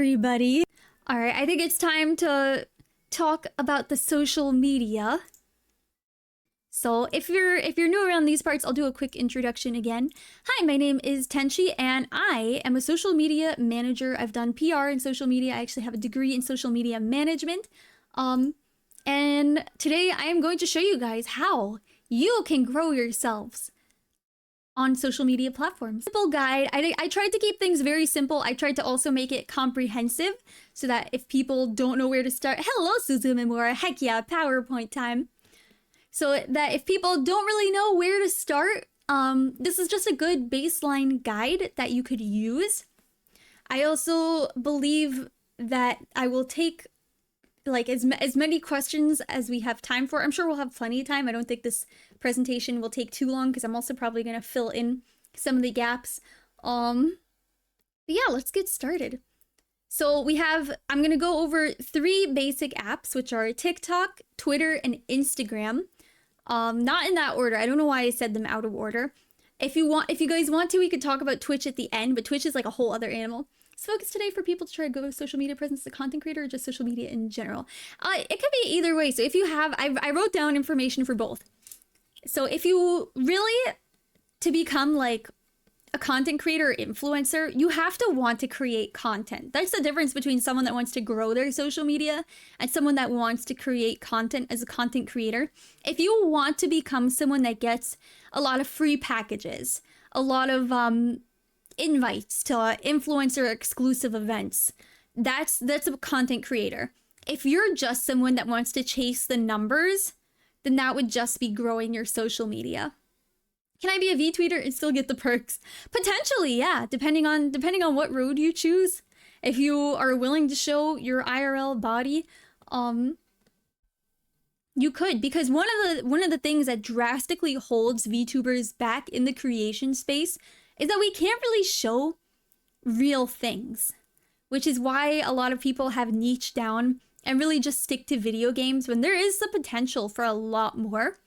everybody. All right, I think it's time to talk about the social media. So if you're new around these parts, I'll do a quick introduction again. Hi, my name is Tenchi, and I am a social media manager. I've done PR in social media. I actually have a degree in social media management. And today I am going to show you guys how you can grow yourselves on social media platforms. Simple guide. I tried to keep things very simple. I tried to also make it comprehensive so that if people don't know where to start, hello Suzumimura, heck yeah, PowerPoint time. So that if people don't really know where to start, this is just a good baseline guide that you could use. I also believe that I will take like as many questions as we have time for. I'm sure we'll have plenty of time. I don't think this presentation will take too long because I'm also probably going to fill in some of the gaps. But yeah, let's get started. So I'm going to go over 3 basic apps, which are TikTok, Twitter, and Instagram. Not in that order. I don't know why I said them out of order. If you guys want to, we could talk about Twitch at the end, but Twitch is like a whole other animal. It's focused today for people to try to grow social media presence as a content creator or just social media in general. It could be either way. So if you have, I wrote down information for both. So if you really, to become like a content creator or influencer, you have to want to create content. That's the difference between someone that wants to grow their social media and someone that wants to create content as a content creator. If you want to become someone that gets a lot of free packages, a lot of invites to influencer exclusive events, that's a content creator. If you're just someone that wants to chase the numbers, then that would just be growing your social media. Can I be a VTweeter and still get the perks? Potentially, yeah, depending on what road you choose. If you are willing to show your IRL body, you could, because one of the things that drastically holds VTubers back in the creation space is that we can't really show real things, which is why a lot of people have niched down and really just stick to video games when there is the potential for a lot more.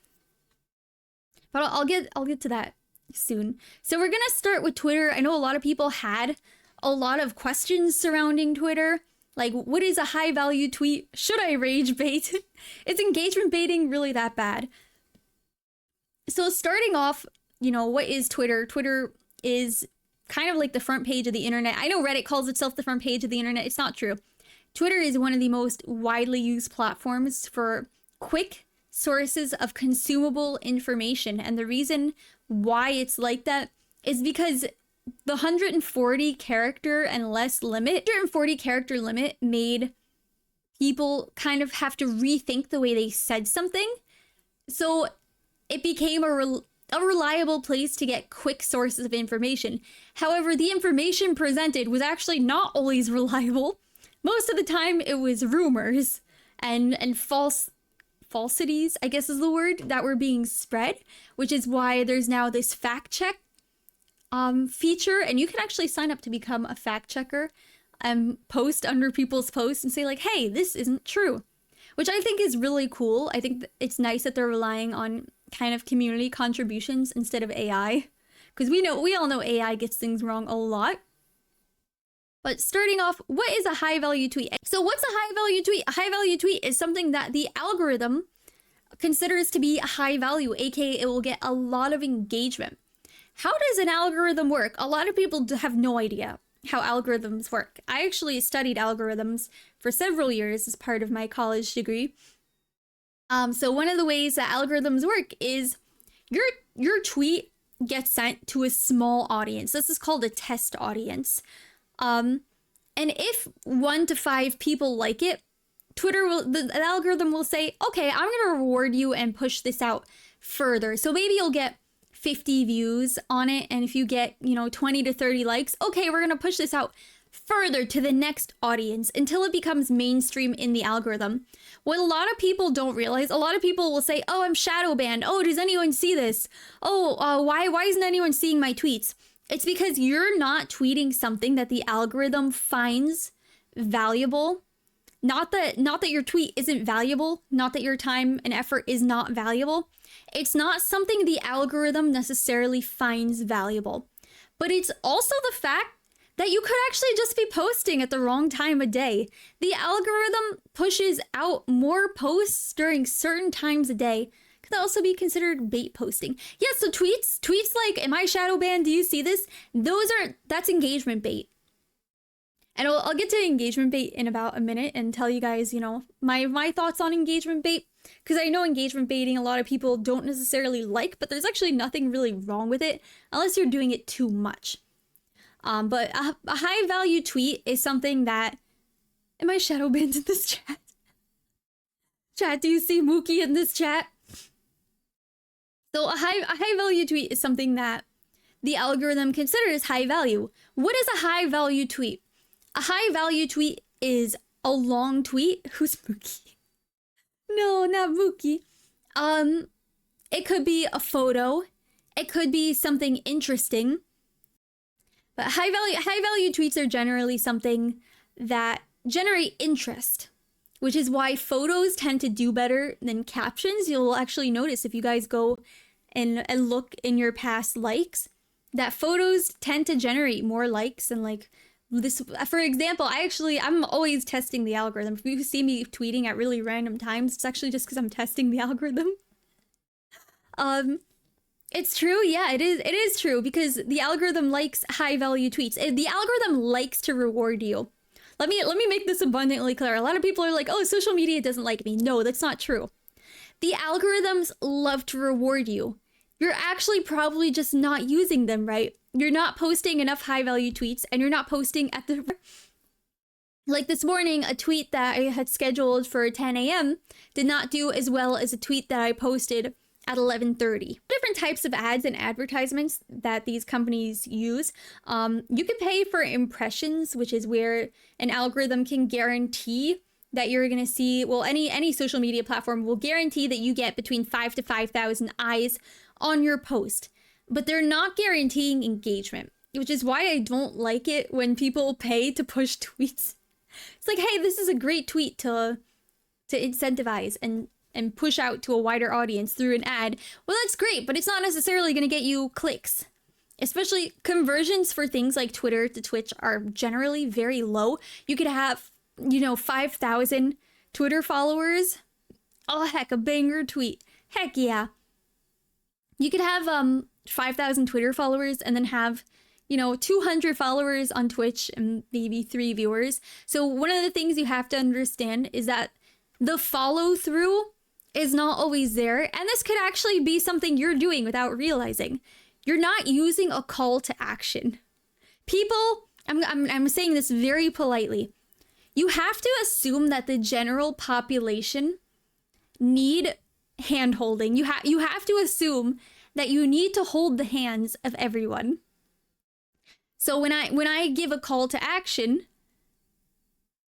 But I'll get to that soon. So we're gonna start with Twitter. I know a lot of people had a lot of questions surrounding Twitter. Like, what is a high value tweet? Should I rage bait? Is engagement baiting really that bad? So starting off, what is Twitter? Twitter is kind of like the front page of the internet. I know Reddit calls itself the front page of the internet. It's not true. Twitter is one of the most widely used platforms for quick sources of consumable information. And the reason why it's like that is because the 140 character limit made people kind of have to rethink the way they said something. So it became a reliable place to get quick sources of information. However, the information presented was actually not always reliable. Most of the time it was rumors and falsities, I guess is the word, that were being spread, which is why there's now this fact check feature, and you can actually sign up to become a fact checker and post under people's posts and say like, hey, this isn't true, which I think is really cool. I think it's nice that they're relying on kind of community contributions instead of AI, because we all know AI gets things wrong a lot. But starting off, what is a high value tweet? So what's a high value tweet? A high value tweet is something that the algorithm considers to be a high value, aka it will get a lot of engagement. How does an algorithm work? A lot of people have no idea how algorithms work. I actually studied algorithms for several years as part of my college degree. So one of the ways that algorithms work is your tweet gets sent to a small audience. This is called a test audience. And if 1 to 5 people like it, the algorithm will say, okay, I'm going to reward you and push this out further. So maybe you'll get 50 views on it. And if you get, 20 to 30 likes, okay, we're going to push this out further to the next audience until it becomes mainstream in the algorithm. What a lot of people don't realize, a lot of people will say, oh, I'm shadow banned. Oh, does anyone see this? Oh, why isn't anyone seeing my tweets? It's because you're not tweeting something that the algorithm finds valuable. Not that your tweet isn't valuable, not that your time and effort is not valuable. It's not something the algorithm necessarily finds valuable. But it's also the fact that you could actually just be posting at the wrong time of day. The algorithm pushes out more posts during certain times of day. Could that also be considered bait posting? Yeah, so tweets like, am I shadow banned? Do you see this? That's engagement bait. And I'll get to engagement bait in about a minute and tell you guys, you know, my thoughts on engagement bait. Because I know engagement baiting a lot of people don't necessarily like, but there's actually nothing really wrong with it unless you're doing it too much. But a high value tweet is something that... Am I shadow banned in this chat? Chat, do you see Mookie in this chat? So a high value tweet is something that the algorithm considers high value. What is a high value tweet? A high value tweet is a long tweet. Who's Mookie? No, not Mookie. It could be a photo. It could be something interesting. But high value tweets are generally something that generate interest, which is why photos tend to do better than captions. You'll actually notice if you guys go and look in your past likes, that photos tend to generate more likes than like this. For example, I'm always testing the algorithm. If you see me tweeting at really random times, it's actually just because I'm testing the algorithm. It's true, yeah, it is true, because the algorithm likes high value tweets. The algorithm likes to reward you. Let me make this abundantly clear. A lot of people are like, oh, social media doesn't like me. No, that's not true. The algorithms love to reward you. You're actually probably just not using them right. You're not posting enough high value tweets, and you're not posting at the... Like this morning, a tweet that I had scheduled for 10 a.m. did not do as well as a tweet that I posted at 11:30. Different types of ads and advertisements that these companies use. You can pay for impressions, which is where an algorithm can guarantee that you're going to see, well, any social media platform will guarantee that you get between 5 to 5,000 eyes on your post. But they're not guaranteeing engagement, which is why I don't like it when people pay to push tweets. It's like, hey, this is a great tweet to incentivize and push out to a wider audience through an ad. Well, that's great, but it's not necessarily going to get you clicks. Especially conversions for things like Twitter to Twitch are generally very low. You could have, 5,000 Twitter followers. Oh, heck, a banger tweet. Heck yeah. You could have 5,000 Twitter followers and then have 200 followers on Twitch and maybe 3 viewers. So one of the things you have to understand is that the follow through is not always there. And this could actually be something you're doing without realizing. You're not using a call to action. People, I'm saying this very politely. You have to assume that the general population need hand holding. You have to assume that you need to hold the hands of everyone. So when I give a call to action,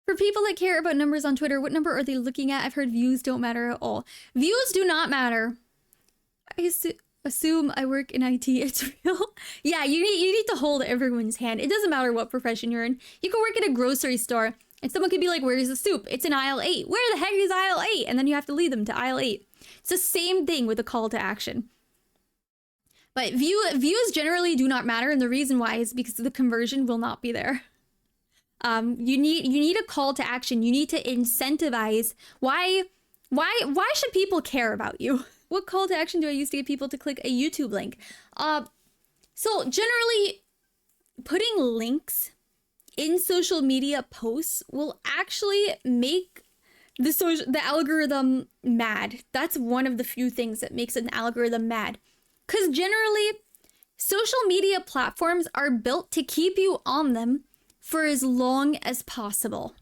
for people that care about numbers on Twitter, what number are they looking at? I've heard views don't matter at all. Views do not matter. I assume I work in IT. It's real. Yeah, you need to hold everyone's hand. It doesn't matter what profession you're in. You can work at a grocery store and someone could be like, where's the soup? It's in aisle 8. Where the heck is aisle 8? And then you have to lead them to aisle 8. It's the same thing with a call to action. But views generally do not matter, and the reason why is because the conversion will not be there. You need a call to action. You need to incentivize. Why should people care about you? What call to action do I use to get people to click a YouTube link? So generally, putting links in social media posts will actually make the algorithm mad. That's one of the few things that makes an algorithm mad. Because generally, social media platforms are built to keep you on them for as long as possible.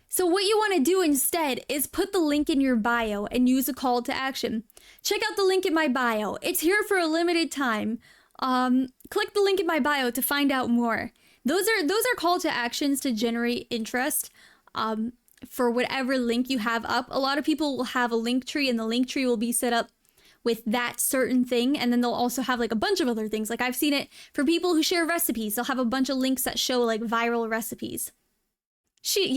So what you want to do instead is put the link in your bio and use a call to action. Check out the link in my bio. It's here for a limited time. Click the link in my bio to find out more. Those are call to actions to generate interest for whatever link you have up. A lot of people will have a link tree, and the link tree will be set up with that certain thing, and then they'll also have like a bunch of other things. Like I've seen it for people who share recipes. They'll have a bunch of links that show like viral recipes. She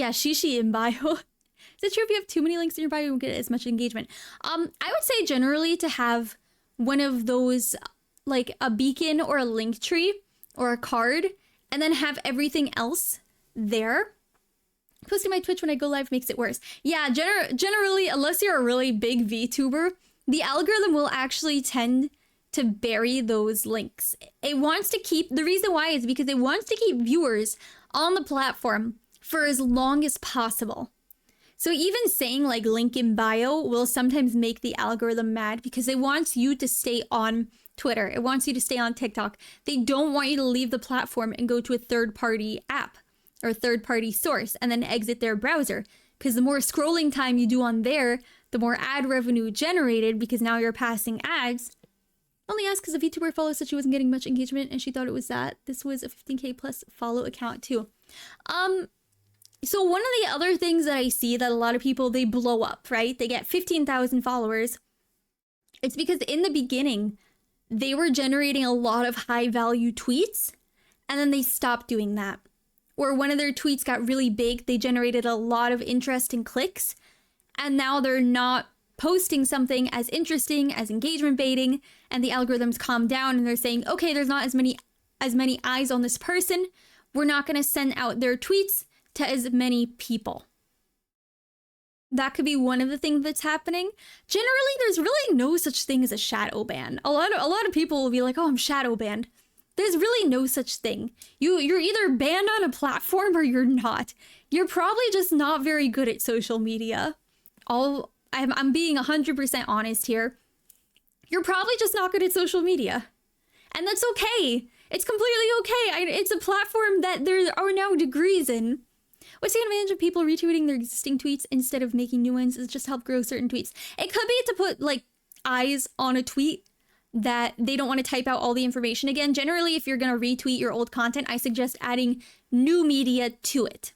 in bio. Is it true if you have too many links in your bio, you won't get as much engagement? I would say generally to have one of those, like a beacon or a link tree or a card and then have everything else there. Posting my Twitch when I go live makes it worse. Yeah, generally, unless you're a really big VTuber, the algorithm will actually tend to bury those links. It wants to keep, the reason why is because it wants to keep viewers on the platform for as long as possible. So even saying like link in bio will sometimes make the algorithm mad because it wants you to stay on Twitter. It wants you to stay on TikTok. They don't want you to leave the platform and go to a third-party app or third-party source and then exit their browser. Because the more scrolling time you do on there, the more ad revenue generated because now you're passing ads. Only asked because a VTuber follow said she wasn't getting much engagement and she thought it was that. This was a 15K plus follow account too. So one of the other things that I see that a lot of people, they blow up, right? They get 15,000 followers. It's because in the beginning, they were generating a lot of high value tweets and then they stopped doing that. Or one of their tweets got really big, they generated a lot of interest and clicks, and now they're not posting something as interesting as engagement baiting, and the algorithms calm down and they're saying, okay, there's not as many eyes on this person. We're not going to send out their tweets to as many people. That could be one of the things that's happening. Generally, there's really no such thing as a shadow ban. A lot of people will be like, oh, I'm shadow banned. There's really no such thing. You're either banned on a platform or you're not. You're probably just not very good at social media. I'm being 100% honest here. You're probably just not good at social media. And that's okay. It's completely okay. It's a platform that there are now degrees in. What's the advantage of people retweeting their existing tweets instead of making new ones? Is just help grow certain tweets. It could be to put like eyes on a tweet that they don't want to type out all the information again. Generally, if you're going to retweet your old content, I suggest adding new media to it.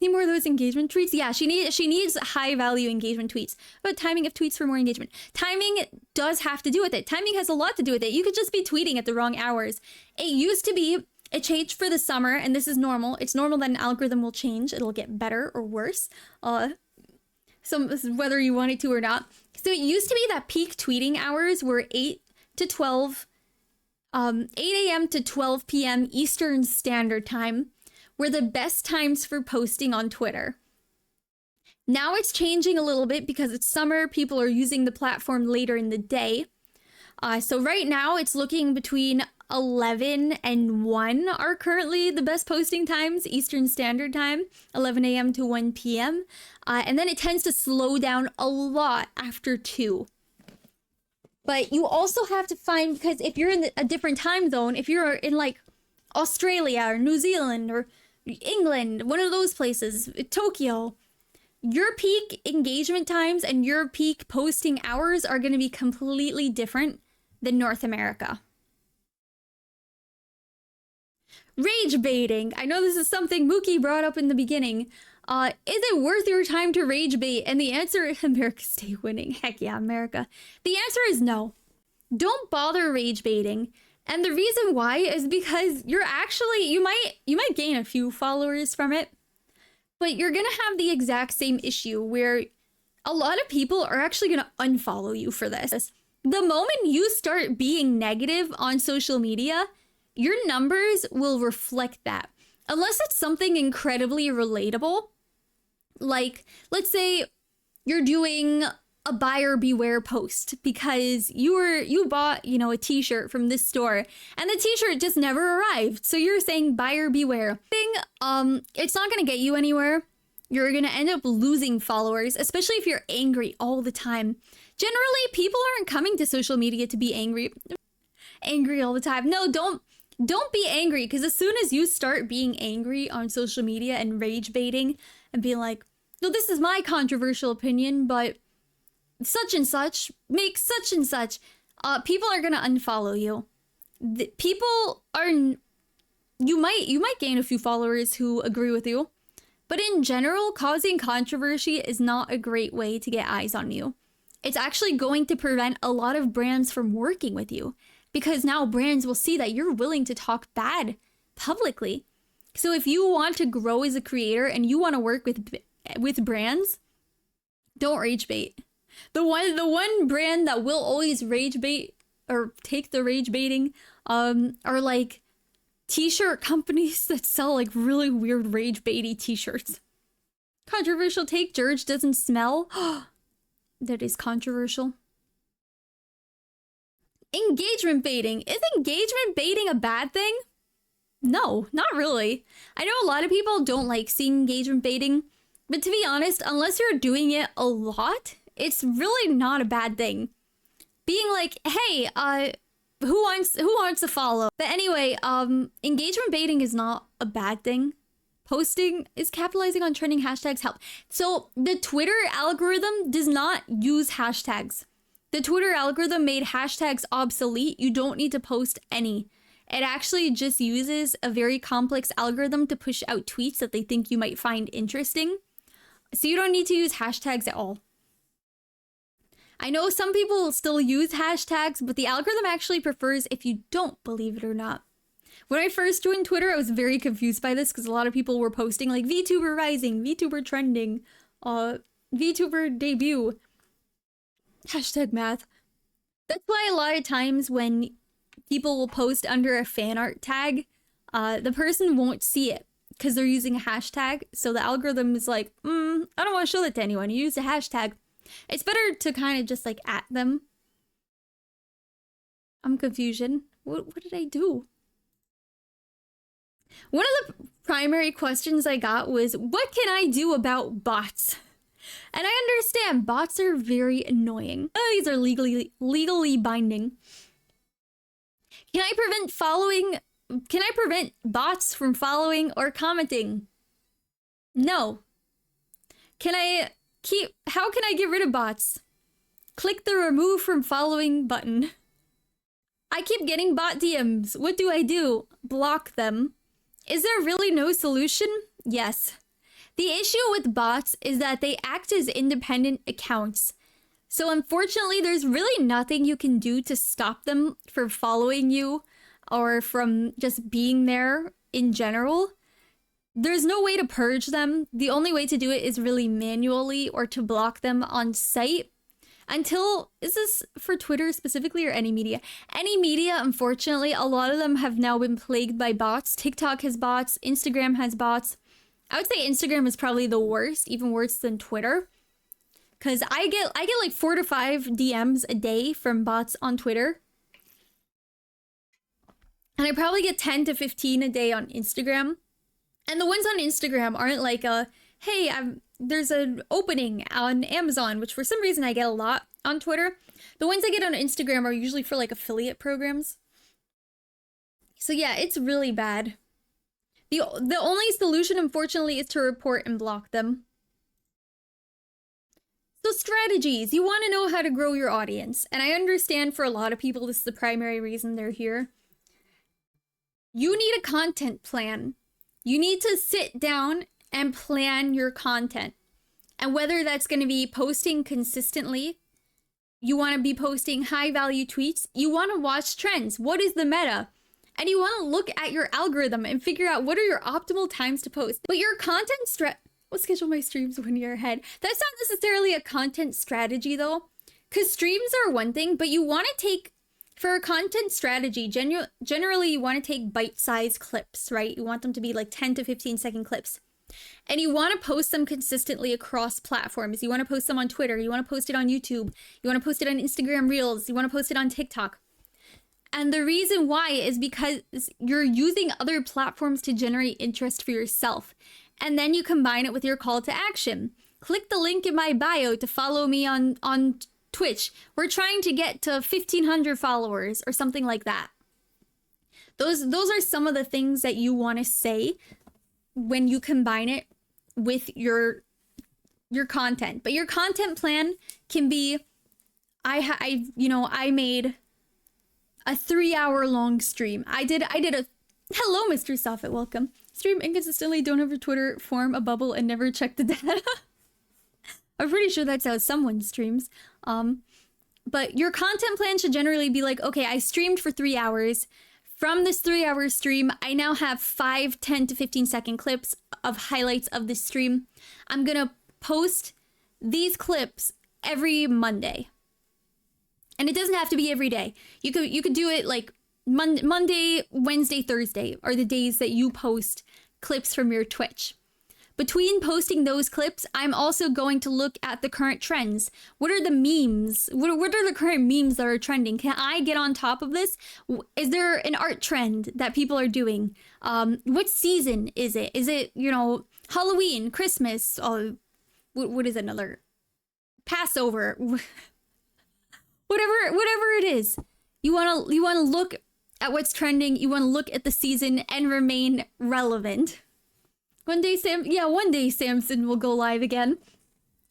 Need more of those engagement tweets? Yeah, she needs high value engagement tweets. But timing of tweets for more engagement. Timing does have to do with it. Timing has a lot to do with it. You could just be tweeting at the wrong hours. It used to be, it changed for the summer, and this is normal. It's normal that an algorithm will change. It'll get better or worse. Whether you want it to or not. So it used to be that peak tweeting hours were 8 to 12, 8 a.m. to 12 p.m. Eastern Standard Time were the best times for posting on Twitter. Now it's changing a little bit because it's summer. People are using the platform later in the day. So right now it's looking between 11 and 1 are currently the best posting times, Eastern Standard Time, 11 a.m. to 1 p.m. And then it tends to slow down a lot after 2. But you also have to find, because if you're in a different time zone, if you're in like Australia or New Zealand or England, one of those places, Tokyo, your peak engagement times and your peak posting hours are going to be completely different than North America. Rage baiting. I know this is something Mookie brought up in the beginning. Is it worth your time to rage bait? And the answer is America stay winning. Heck yeah, America. The answer is no. Don't bother rage baiting. And the reason why is because you're actually, you might gain a few followers from it, but you're gonna have the exact same issue where a lot of people are actually gonna unfollow you for this. The moment you start being negative on social media, your numbers will reflect that. Unless it's something incredibly relatable. Like, let's say you're doing a buyer beware post because you bought, a t-shirt from this store and the t-shirt just never arrived. So you're saying buyer beware. It's not going to get you anywhere. You're going to end up losing followers, especially if you're angry all the time. Generally, people aren't coming to social media to be angry all the time. No, don't be angry, because as soon as you start being angry on social media and rage baiting and being like, no, this is my controversial opinion, but such and such makes such and such, people are gonna unfollow you. You might gain a few followers who agree with you, but in general, causing controversy is not a great way to get eyes on you. It's actually going to prevent a lot of brands from working with you, because now brands will see that you're willing to talk bad publicly. So if you want to grow as a creator and you want to work with brands, don't rage bait. The one brand that will always rage bait or take the rage baiting are like t-shirt companies that sell like really weird rage baity t-shirts. Controversial take, George doesn't smell. That is controversial. Engagement baiting. Is engagement baiting a bad thing? No, not really. I know a lot of people don't like seeing engagement baiting, but to be honest, unless you're doing it a lot, it's really not a bad thing. Being like, hey, who wants to follow? But anyway, engagement baiting is not a bad thing. Posting is capitalizing on trending hashtags help. So the Twitter algorithm does not use hashtags. The Twitter algorithm made hashtags obsolete. You don't need to post any. It actually just uses a very complex algorithm to push out tweets that they think you might find interesting. So you don't need to use hashtags at all. I know some people still use hashtags, but the algorithm actually prefers if you don't, believe it or not. When I first joined Twitter, I was very confused by this because a lot of people were posting like VTuber rising, VTuber trending, VTuber debut, hashtag math. That's why a lot of times when people will post under a fan art tag, the person won't see it because they're using a hashtag. So the algorithm is like, I don't want to show that to anyone. You use a hashtag. It's better to kind of just like at them. I'm confusion. What did I do? One of the primary questions I got was, what can I do about bots? And I understand bots are very annoying. These are legally binding. Can I prevent bots from following or commenting? No. How can I get rid of bots? Click the remove from following button. I keep getting bot DMs. What do I do? Block them. Is there really no solution? Yes. The issue with bots is that they act as independent accounts. So unfortunately, there's really nothing you can do to stop them from following you or from just being there in general. There's no way to purge them. The only way to do it is really manually or to block them on site. Is this for Twitter specifically or any media? Any media, unfortunately, a lot of them have now been plagued by bots. TikTok has bots, Instagram has bots. I would say Instagram is probably the worst, even worse than Twitter. Because I get like 4 to 5 DMs a day from bots on Twitter. And I probably get 10 to 15 a day on Instagram. And the ones on Instagram aren't like hey, there's an opening on Amazon, which for some reason I get a lot on Twitter. The ones I get on Instagram are usually for like affiliate programs. So yeah, it's really bad. The only solution, unfortunately, is to report and block them. So strategies. You want to know how to grow your audience. And I understand for a lot of people, this is the primary reason they're here. You need a content plan. You need to sit down and plan your content. And whether that's going to be posting consistently, you want to be posting high value tweets, you want to watch trends. What is the meta? And you want to look at your algorithm and figure out what are your optimal times to post. But your content I'll schedule my streams 1 year ahead. That's not necessarily a content strategy though, because streams are one thing, but you want to take, for a content strategy, generally you want to take bite-sized clips, right? You want them to be like 10 to 15 second clips. And you want to post them consistently across platforms. You want to post them on Twitter. You want to post it on YouTube. You want to post it on Instagram Reels. You want to post it on TikTok. And the reason why is because you're using other platforms to generate interest for yourself. And then you combine it with your call to action. Click the link in my bio to follow me on Twitch. We're trying to get to 1,500 followers or something like that. Those are some of the things that you want to say when you combine it with your content. But your content plan can be, I made a 3-hour-long stream. I did a hello, Mr. Soffit, welcome. Stream inconsistently, don't have a Twitter, form a bubble, and never check the data. I'm pretty sure that's how someone streams. But your content plan should generally be like, okay, I streamed for 3 hours. From this 3-hour stream, I now have 5, 10 to 15 second clips of highlights of this stream. I'm gonna post these clips every Monday. And it doesn't have to be every day. You could do it like Monday, Wednesday, Thursday are the days that you post clips from your Twitch. Between posting those clips, I'm also going to look at the current trends. What are the memes? What are the current memes that are trending? Can I get on top of this? Is there an art trend that people are doing? What season is it? Is it, you know, Halloween, Christmas? What is another? Passover. whatever it is. You wanna look at what's trending. You wanna look at the season and remain relevant. One day Samson will go live again.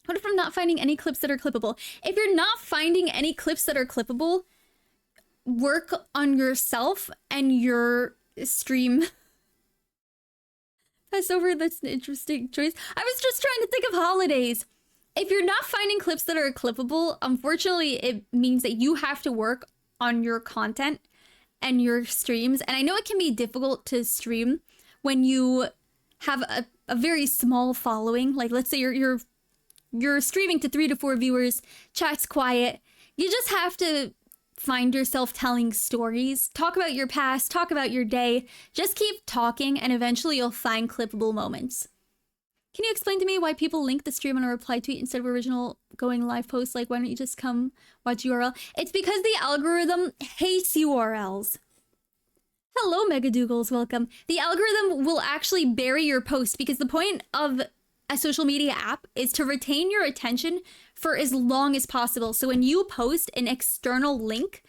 What if I'm not finding any clips that are clippable? If you're not finding any clips that are clippable, work on yourself and your stream. Passover, that's an interesting choice. I was just trying to think of holidays. If you're not finding clips that are clippable, unfortunately, it means that you have to work on your content and your streams. And I know it can be difficult to stream when you have a very small following. Like, let's say you're streaming to 3 to 4 viewers, chat's quiet. You just have to find yourself telling stories, talk about your past, talk about your day. Just keep talking, and eventually you'll find clippable moments. Can you explain to me why people link the stream on a reply tweet instead of original going live posts? Like, why don't you just come watch URL? It's because the algorithm hates URLs. Hello, Megadoogles, welcome. The algorithm will actually bury your post because the point of a social media app is to retain your attention for as long as possible. So when you post an external link,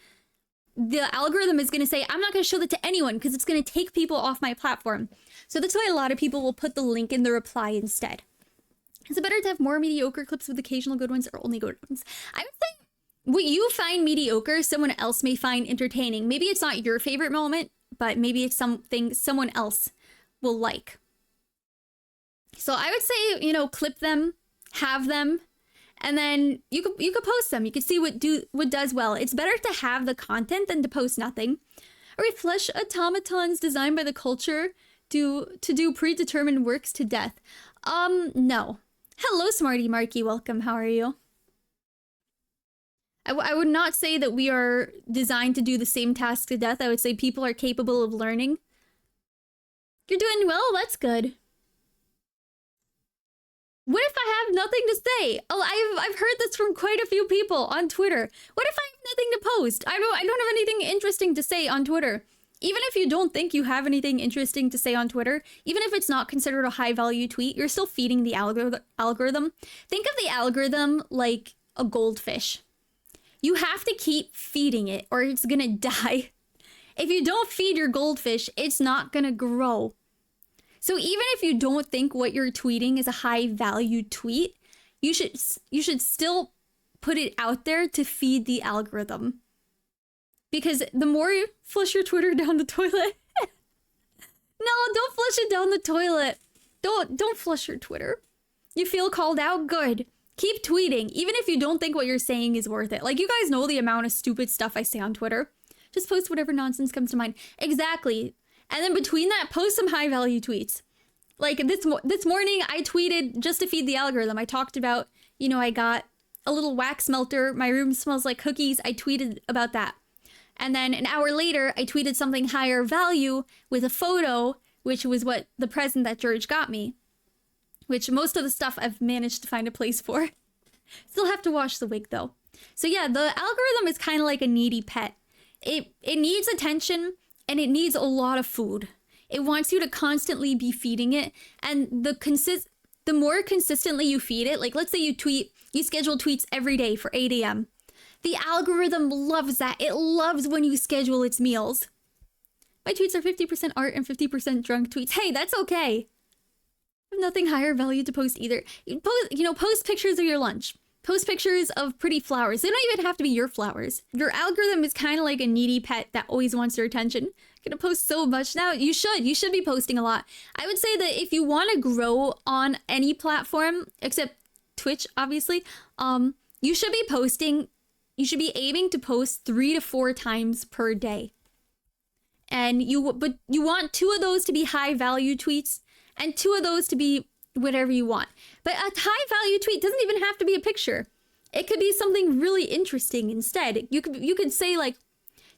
the algorithm is going to say, I'm not going to show that to anyone because it's going to take people off my platform. So that's why a lot of people will put the link in the reply instead. Is it better to have more mediocre clips with occasional good ones or only good ones? I would say what you find mediocre, someone else may find entertaining. Maybe it's not your favorite moment, but maybe it's something someone else will like. So I would say, you know, clip them, have them, and then you could post them. You could see what does well. It's better to have the content than to post nothing. Are we flesh automatons designed by the culture to do predetermined works to death? No. Hello, Smarty Marky. Welcome. How are you? I would not say that we are designed to do the same task to death. I would say people are capable of learning. You're doing well? That's good. What if I have nothing to say? Oh, I've heard this from quite a few people on Twitter. What if I have nothing to post? I don't have anything interesting to say on Twitter. Even if you don't think you have anything interesting to say on Twitter, even if it's not considered a high-value tweet, you're still feeding the algorithm. Think of the algorithm like a goldfish. You have to keep feeding it or it's gonna die. If you don't feed your goldfish, it's not gonna grow. So even if you don't think what you're tweeting is a high value tweet, you should still put it out there to feed the algorithm. Because the more you flush your Twitter down the toilet. No, don't flush it down the toilet. Don't flush your Twitter. You feel called out? Good. Keep tweeting, even if you don't think what you're saying is worth it. Like, you guys know the amount of stupid stuff I say on Twitter. Just post whatever nonsense comes to mind. Exactly. And then between that, post some high-value tweets. Like, this morning, I tweeted just to feed the algorithm. I talked about, you know, I got a little wax melter. My room smells like cookies. I tweeted about that. And then an hour later, I tweeted something higher value with a photo, which was what the present that George got me. Which most of the stuff I've managed to find a place for. Still have to wash the wig, though. So yeah, the algorithm is kind of like a needy pet. It needs attention, and it needs a lot of food. It wants you to constantly be feeding it, and the more consistently you feed it, like let's say you schedule tweets every day for 8 a.m. The algorithm loves that. It loves when you schedule its meals. My tweets are 50% art and 50% drunk tweets. Hey, that's okay. I have nothing higher value to post either. Post pictures of your lunch. Post pictures of pretty flowers. They don't even have to be your flowers. Your algorithm is kind of like a needy pet that always wants your attention. I'm gonna post so much now. You should be posting a lot. I would say that if you want to grow on any platform, except Twitch, obviously, you should be posting, you should be aiming to post 3 to 4 times per day. And you want 2 of those to be high value tweets and 2 of those to be whatever you want. But a high value tweet doesn't even have to be a picture. It could be something really interesting instead. You could say like,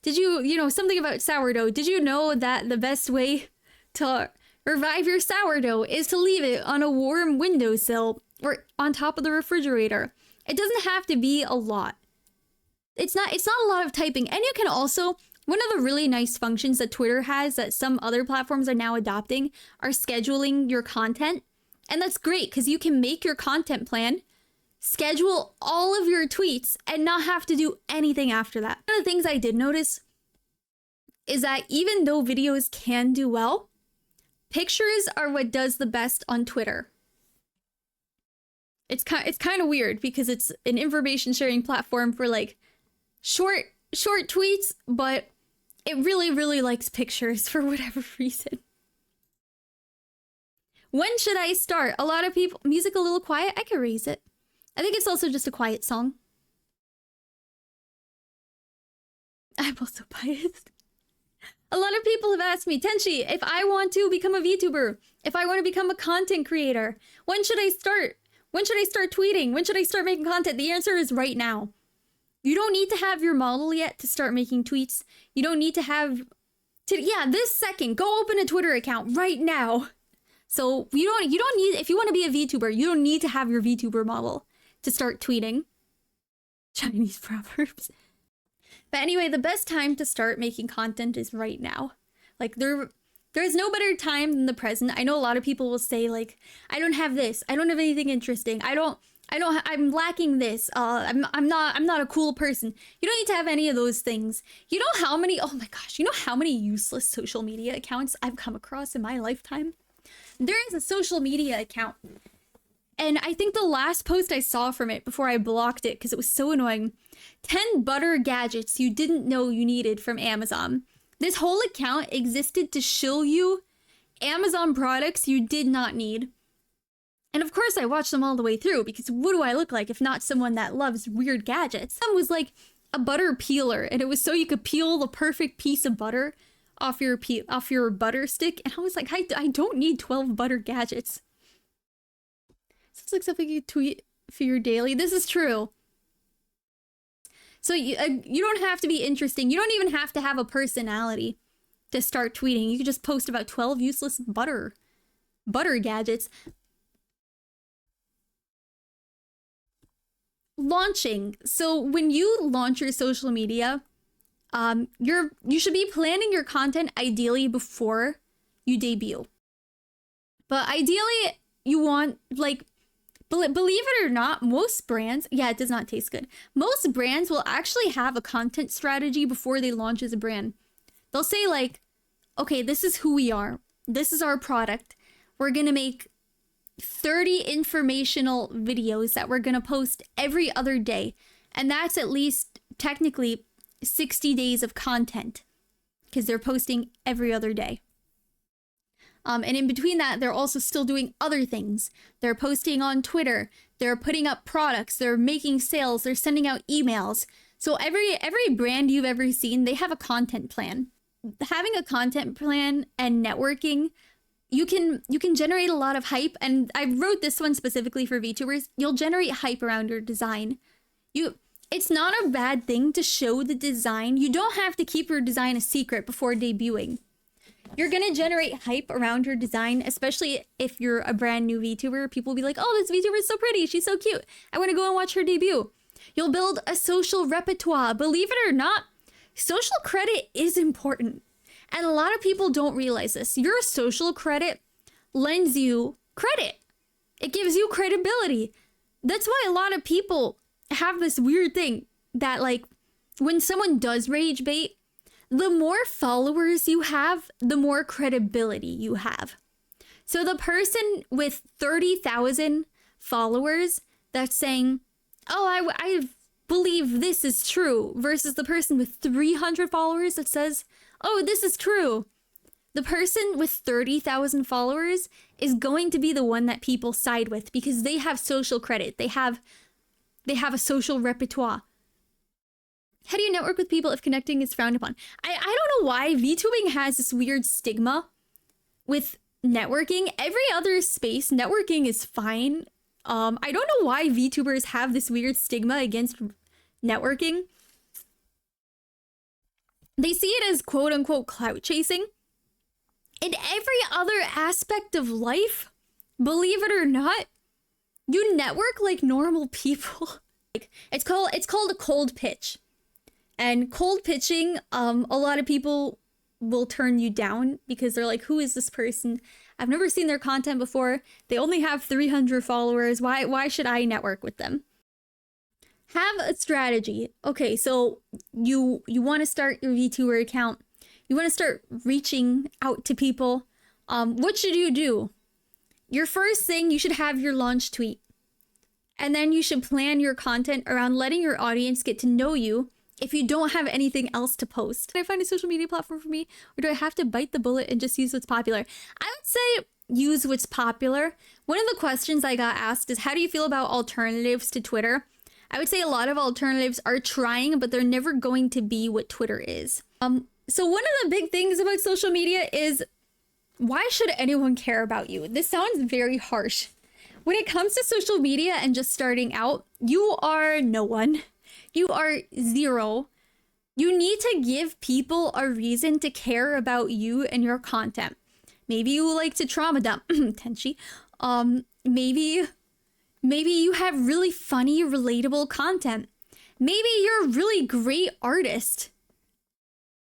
Did you, you know, something about sourdough. Did you know that the best way to revive your sourdough is to leave it on a warm windowsill or on top of the refrigerator? It doesn't have to be a lot. It's not a lot of typing. And you can also, one of the really nice functions that Twitter has that some other platforms are now adopting are scheduling your content. And that's great because you can make your content plan, schedule all of your tweets, and not have to do anything after that. One of the things I did notice is that even though videos can do well, pictures are what does the best on Twitter. It's kind of weird because it's an information sharing platform for like short tweets, but it really likes pictures for whatever reason. When should I start? A lot of people, music a little quiet, I can raise it. I think it's also just a quiet song. I'm also biased. A lot of people have asked me, Tenchi, if I want to become a VTuber, if I want to become a content creator, when should I start? When should I start tweeting? When should I start making content? The answer is right now. You don't need to have your model yet to start making tweets. You don't need to have... yeah, this second, go open a Twitter account right now. So you don't need... If you want to be a VTuber, you don't need to have your VTuber model to start tweeting. Chinese proverbs. But anyway, the best time to start making content is right now. Like, there's no better time than the present. I know a lot of people will say, like, I don't have this. I don't have anything interesting. I'm lacking this. I'm not a cool person. You don't need to have any of those things. You know how many, oh my gosh, you know how many useless social media accounts I've come across in my lifetime? There is a social media account. And I think the last post I saw from it before I blocked it because it was so annoying. 10 butter gadgets you didn't know you needed from Amazon. This whole account existed to shill you Amazon products you did not need. And of course I watched them all the way through because what do I look like if not someone that loves weird gadgets? Some was like a butter peeler and it was so you could peel the perfect piece of butter off your butter stick. And I was like, I don't need 12 butter gadgets. Sounds like something you tweet for your daily. This is true. So you don't have to be interesting. You don't even have to have a personality to start tweeting. You can just post about 12 useless butter gadgets. Launching. So when you launch your social media, you should be planning your content ideally before you debut. But ideally, you want, like, believe it or not, most brands, yeah, it does not taste good. Most brands will actually have a content strategy before they launch as a brand. They'll say like, okay, this is who we are. This is our product. We're going to make 30 informational videos that we're going to post every other day. And that's at least technically 60 days of content because they're posting every other day. And in between that, they're also still doing other things. They're posting on Twitter. They're putting up products. They're making sales. They're sending out emails. So every brand you've ever seen, they have a content plan. Having a content plan and networking, you can generate a lot of hype. And I wrote this one specifically for VTubers. You'll generate hype around your design. It's not a bad thing to show the design. You don't have to keep your design a secret before debuting. You're going to generate hype around your design, especially if you're a brand new VTuber. People will be like, oh, this VTuber is so pretty. She's so cute. I want to go and watch her debut. You'll build a social repertoire. Believe it or not, social credit is important. And a lot of people don't realize this. Your social credit lends you credit. It gives you credibility. That's why a lot of people have this weird thing that, like, when someone does rage bait, the more followers you have, the more credibility you have. So the person with 30,000 followers that's saying, oh, I believe this is true, versus the person with 300 followers that says, oh, this is true. The person with 30,000 followers is going to be the one that people side with because they have social credit. They have a social repertoire. How do you network with people if connecting is frowned upon? I don't know why VTubing has this weird stigma with networking. Every other space, networking is fine. I don't know why VTubers have this weird stigma against networking. They see it as quote unquote clout chasing. In every other aspect of life, believe it or not, you network like normal people. Like it's called a cold pitch. And cold pitching, a lot of people will turn you down because they're like, who is this person? I've never seen their content before. They only have 300 followers. Why should I network with them? Have a strategy. Okay, so you want to start your VTuber account. You want to start reaching out to people. What should you do? Your first thing, you should have your launch tweet. And then you should plan your content around letting your audience get to know you if you don't have anything else to post. Can I find a social media platform for me? Or do I have to bite the bullet and just use what's popular? I would say use what's popular. One of the questions I got asked is, how do you feel about alternatives to Twitter? I would say a lot of alternatives are trying, but they're never going to be what Twitter is. So one of the big things about social media is, why should anyone care about you? This sounds very harsh. When it comes to social media and just starting out, you are no one. You are zero. You need to give people a reason to care about you and your content. Maybe you like to trauma dump, Tenchi. Maybe you have really funny, relatable content. Maybe you're a really great artist.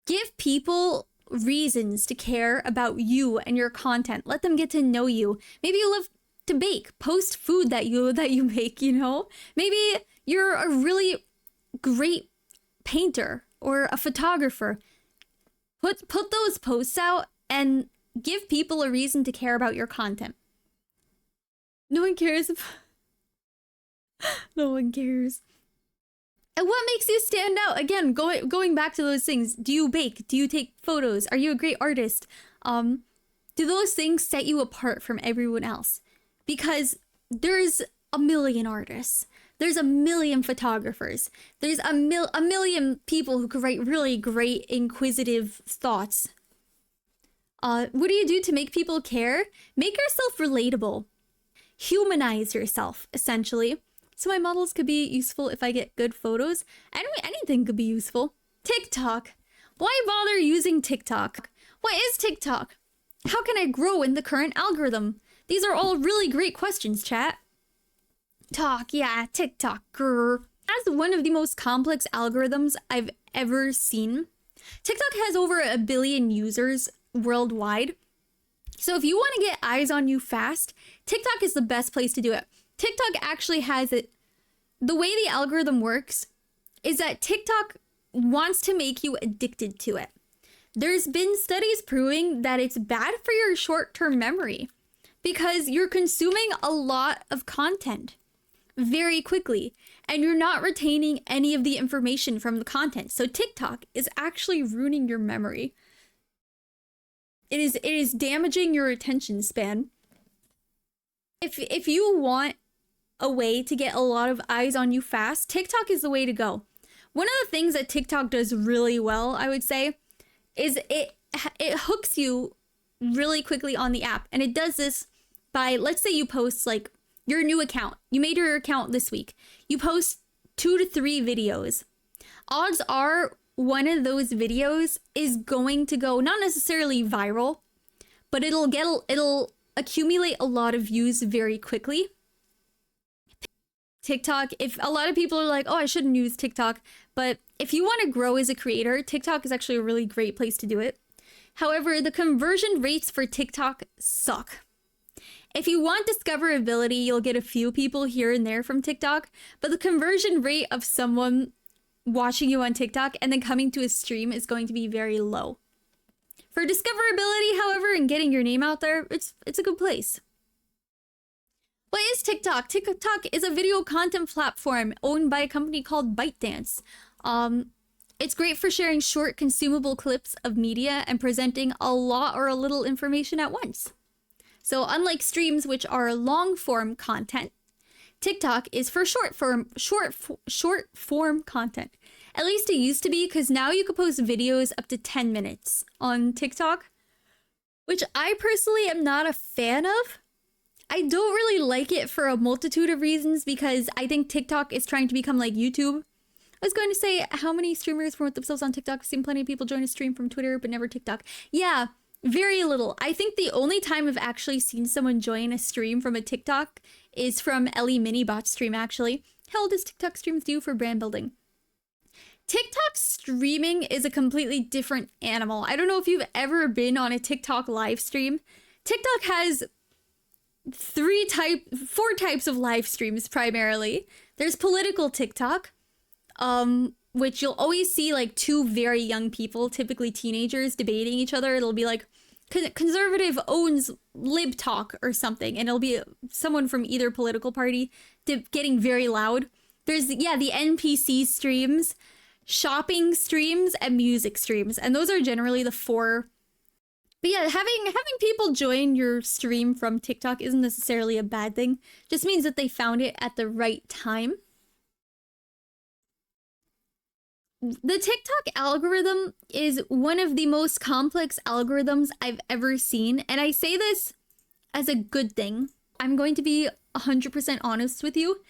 Give people reasons to care about you and your content. Let them get to know you. Maybe you love to bake. Post food that you make, you know? Maybe you're a really great painter or a photographer. Put those posts out and give people a reason to care about your content. No one cares. No one cares. And what makes you stand out? Again, going back to those things. Do you bake? Do you take photos? Are you a great artist? Do those things set you apart from everyone else? Because there's a million artists. There's a million photographers. There's a million people who could write really great, inquisitive thoughts. What do you do to make people care? Make yourself relatable. Humanize yourself, essentially. So my models could be useful if I get good photos. Anything could be useful. TikTok. Why bother using TikTok? What is TikTok? How can I grow in the current algorithm? These are all really great questions, chat. TikTok. Grr. As one of the most complex algorithms I've ever seen. TikTok has over 1 billion users worldwide. So if you want to get eyes on you fast, TikTok is the best place to do it. TikTok actually has it. The way the algorithm works is that TikTok wants to make you addicted to it. There's been studies proving that it's bad for your short-term memory because you're consuming a lot of content very quickly and you're not retaining any of the information from the content. So TikTok is actually ruining your memory. It is damaging your attention span. If you want a way to get a lot of eyes on you fast, TikTok is the way to go. One of the things that TikTok does really well, I would say, is it hooks you really quickly on the app. And it does this by, let's say you post like your new account. You made your account this week. You post 2 to 3 videos. Odds are one of those videos is going to go not necessarily viral, but it'll accumulate a lot of views very quickly. TikTok, if a lot of people are like, oh, I shouldn't use TikTok, but if you want to grow as a creator, TikTok is actually a really great place to do it. However, the conversion rates for TikTok suck. If you want discoverability, you'll get a few people here and there from TikTok, but the conversion rate of someone watching you on TikTok and then coming to a stream is going to be very low. For discoverability, however, and getting your name out there, it's a good place. What is TikTok? TikTok is a video content platform owned by a company called ByteDance. It's great for sharing short consumable clips of media and presenting a lot or a little information at once. So unlike streams, which are long form content, TikTok is for short form content. At least it used to be, because now you can post videos up to 10 minutes on TikTok, which I personally am not a fan of. I don't really like it for a multitude of reasons, because I think TikTok is trying to become like YouTube, was going to say, how many streamers promote themselves on TikTok? I've seen plenty of people join a stream from Twitter, but never TikTok. Yeah, very little. I think the only time I've actually seen someone join a stream from a TikTok is from Ellie Minibot's stream, actually. How does TikTok streams do for brand building? TikTok streaming is a completely different animal. I don't know if you've ever been on a TikTok live stream. TikTok has four types of live streams primarily. There's political TikTok, which you'll always see like two very young people, typically teenagers, debating each other. It'll be like conservative owns lib talk or something, and it'll be someone from either political party getting very loud. There's the NPC streams, shopping streams, and music streams, and those are generally the four. But yeah, having people join your stream from TikTok isn't necessarily a bad thing. Just means that they found it at the right time. The TikTok algorithm is one of the most complex algorithms I've ever seen, and I say this as a good thing. I'm going to be 100% honest with you.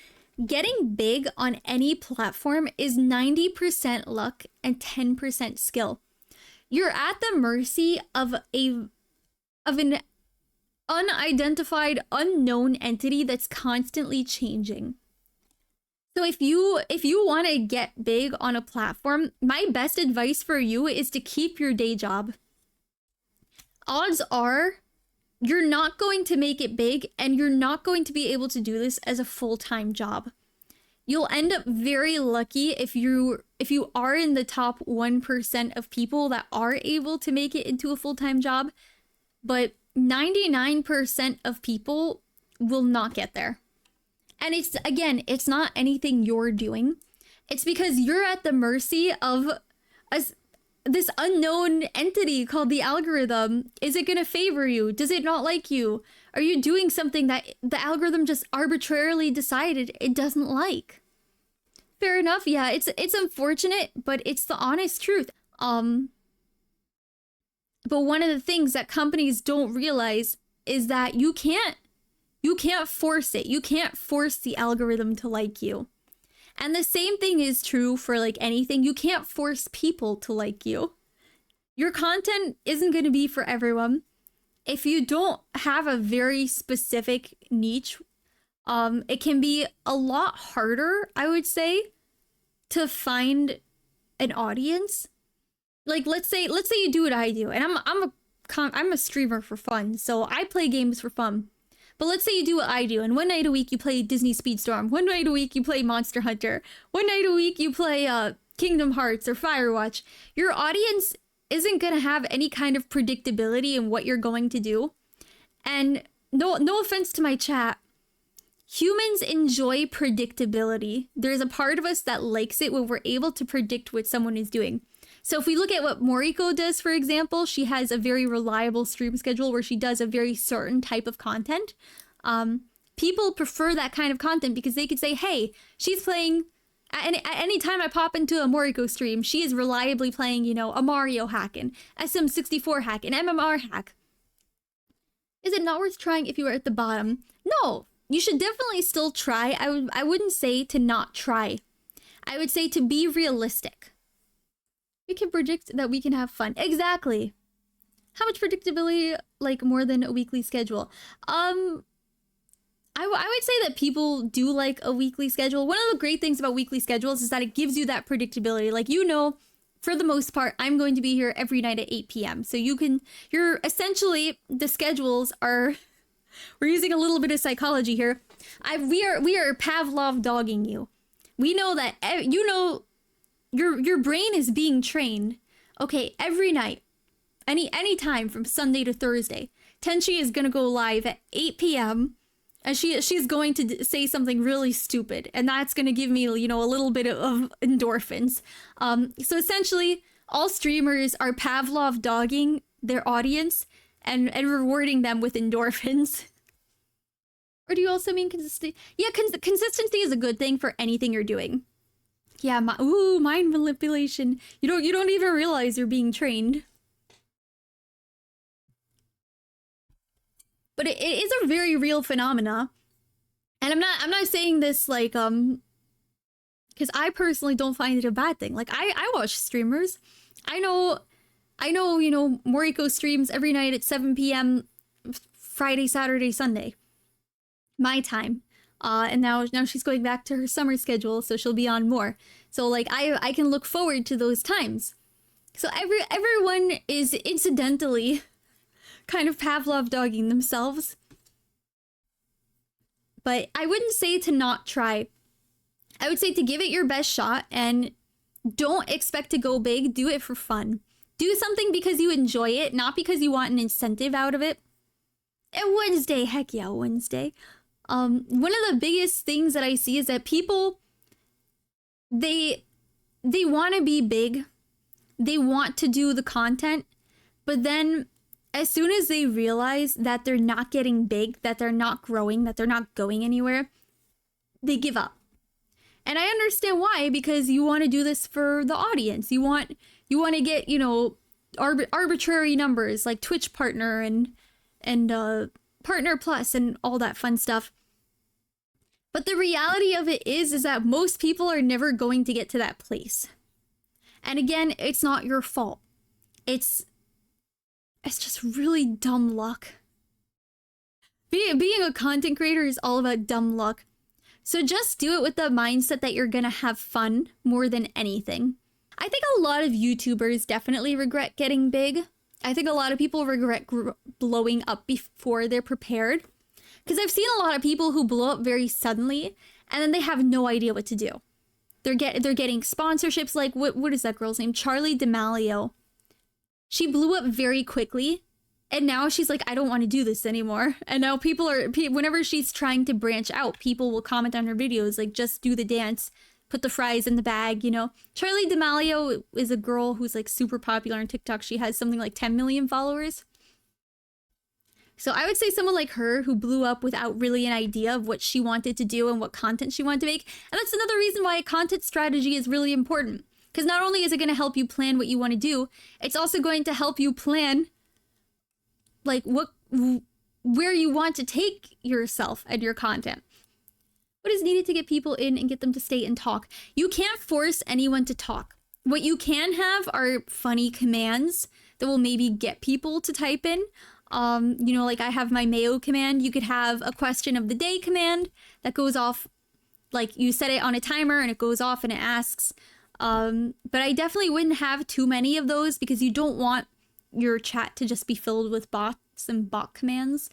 Getting big on any platform is 90% luck and 10% skill. You're at the mercy of an unidentified, unknown entity that's constantly changing. So if you want to get big on a platform, my best advice for you is to keep your day job. Odds are you're not going to make it big, and you're not going to be able to do this as a full-time job. You'll end up very lucky if you are in the top 1% of people that are able to make it into a full-time job, but 99% of people will not get there. And it's not anything you're doing. It's because you're at the mercy of this unknown entity called the algorithm. Is it going to favor you? Does it not like you? Are you doing something that the algorithm just arbitrarily decided it doesn't like? Fair enough. Yeah, it's unfortunate, but it's the honest truth. But one of the things that companies don't realize is that you can't force it. You can't force the algorithm to like you. And the same thing is true for like anything. You can't force people to like you. Your content isn't going to be for everyone. If you don't have a very specific niche, it can be a lot harder, I would say, to find an audience. Like let's say you do what I do, and I'm a streamer for fun, so I play games for fun. But let's say you do what I do, and one night a week you play Disney Speedstorm, one night a week you play Monster Hunter, one night a week you play Kingdom Hearts or Firewatch. Your audience isn't going to have any kind of predictability in what you're going to do. And no offense to my chat, humans enjoy predictability. There's a part of us that likes it when we're able to predict what someone is doing. So if we look at what Moriko does, for example, she has a very reliable stream schedule where she does a very certain type of content. People prefer that kind of content because they could say, hey, she's playing, at any time I pop into a Moriko stream, she is reliably playing, you know, a Mario hack, an SM64 hack, an MMR hack. Is it not worth trying if you are at the bottom? No, you should definitely still try. I wouldn't say to not try. I would say to be realistic. We can predict that we can have fun. Exactly. How much predictability, like more than a weekly schedule? I would say that people do like a weekly schedule. One of the great things about weekly schedules is that it gives you that predictability. Like, you know, for the most part, I'm going to be here every night at 8 p.m. So you're essentially, the schedules are, we're using a little bit of psychology here. We are Pavlov dogging you. We know that, you know, your brain is being trained. Okay, every night, any time from Sunday to Thursday, Tenchi is gonna go live at 8 p.m. and she's going to say something really stupid, and that's gonna give me, you know, a little bit of endorphins. So essentially, all streamers are Pavlov dogging their audience and rewarding them with endorphins. Or do you also mean consistency? Yeah, consistency is a good thing for anything you're doing. Yeah, mind manipulation. You don't even realize you're being trained. But it is a very real phenomena. And I'm not saying this like Because I personally don't find it a bad thing. Like, I watch streamers. I know, you know, Moriko streams every night at 7 p.m. Friday, Saturday, Sunday. My time. And now she's going back to her summer schedule, so she'll be on more. So, like, I can look forward to those times. So everyone is incidentally kind of Pavlov dogging themselves. But I wouldn't say to not try. I would say to give it your best shot and don't expect to go big. Do it for fun. Do something because you enjoy it, not because you want an incentive out of it. And Wednesday, heck yeah, Wednesday. One of the biggest things that I see is that people, they want to be big. They want to do the content, but then as soon as they realize that they're not getting big, that they're not growing, that they're not going anywhere, they give up. And I understand why, because you want to do this for the audience. You want to get, you know, arbitrary numbers like Twitch partner and partner plus and all that fun stuff. But the reality of it is that most people are never going to get to that place. And again, it's not your fault. It's just really dumb luck. Being a content creator is all about dumb luck. So just do it with the mindset that you're gonna have fun more than anything. I think a lot of YouTubers definitely regret getting big. I think a lot of people regret blowing up before they're prepared. Because I've seen a lot of people who blow up very suddenly and then they have no idea what to do. They're getting sponsorships, like what is that girl's name? Charlie D'Amelio. She blew up very quickly, and now she's like, I don't want to do this anymore. And now whenever she's trying to branch out, people will comment on her videos like, just do the dance, put the fries in the bag, you know. Charlie D'Amelio is a girl who's like super popular on TikTok. She has something like 10 million followers. So I would say someone like her who blew up without really an idea of what she wanted to do and what content she wanted to make. And that's another reason why a content strategy is really important. Because not only is it going to help you plan what you want to do, it's also going to help you plan like where you want to take yourself and your content. What is needed to get people in and get them to stay and talk? You can't force anyone to talk. What you can have are funny commands that will maybe get people to type in. You know, like I have my Mayo command. You could have a question of the day command that goes off, like you set it on a timer and it goes off and it asks. But I definitely wouldn't have too many of those because you don't want your chat to just be filled with bots and bot commands.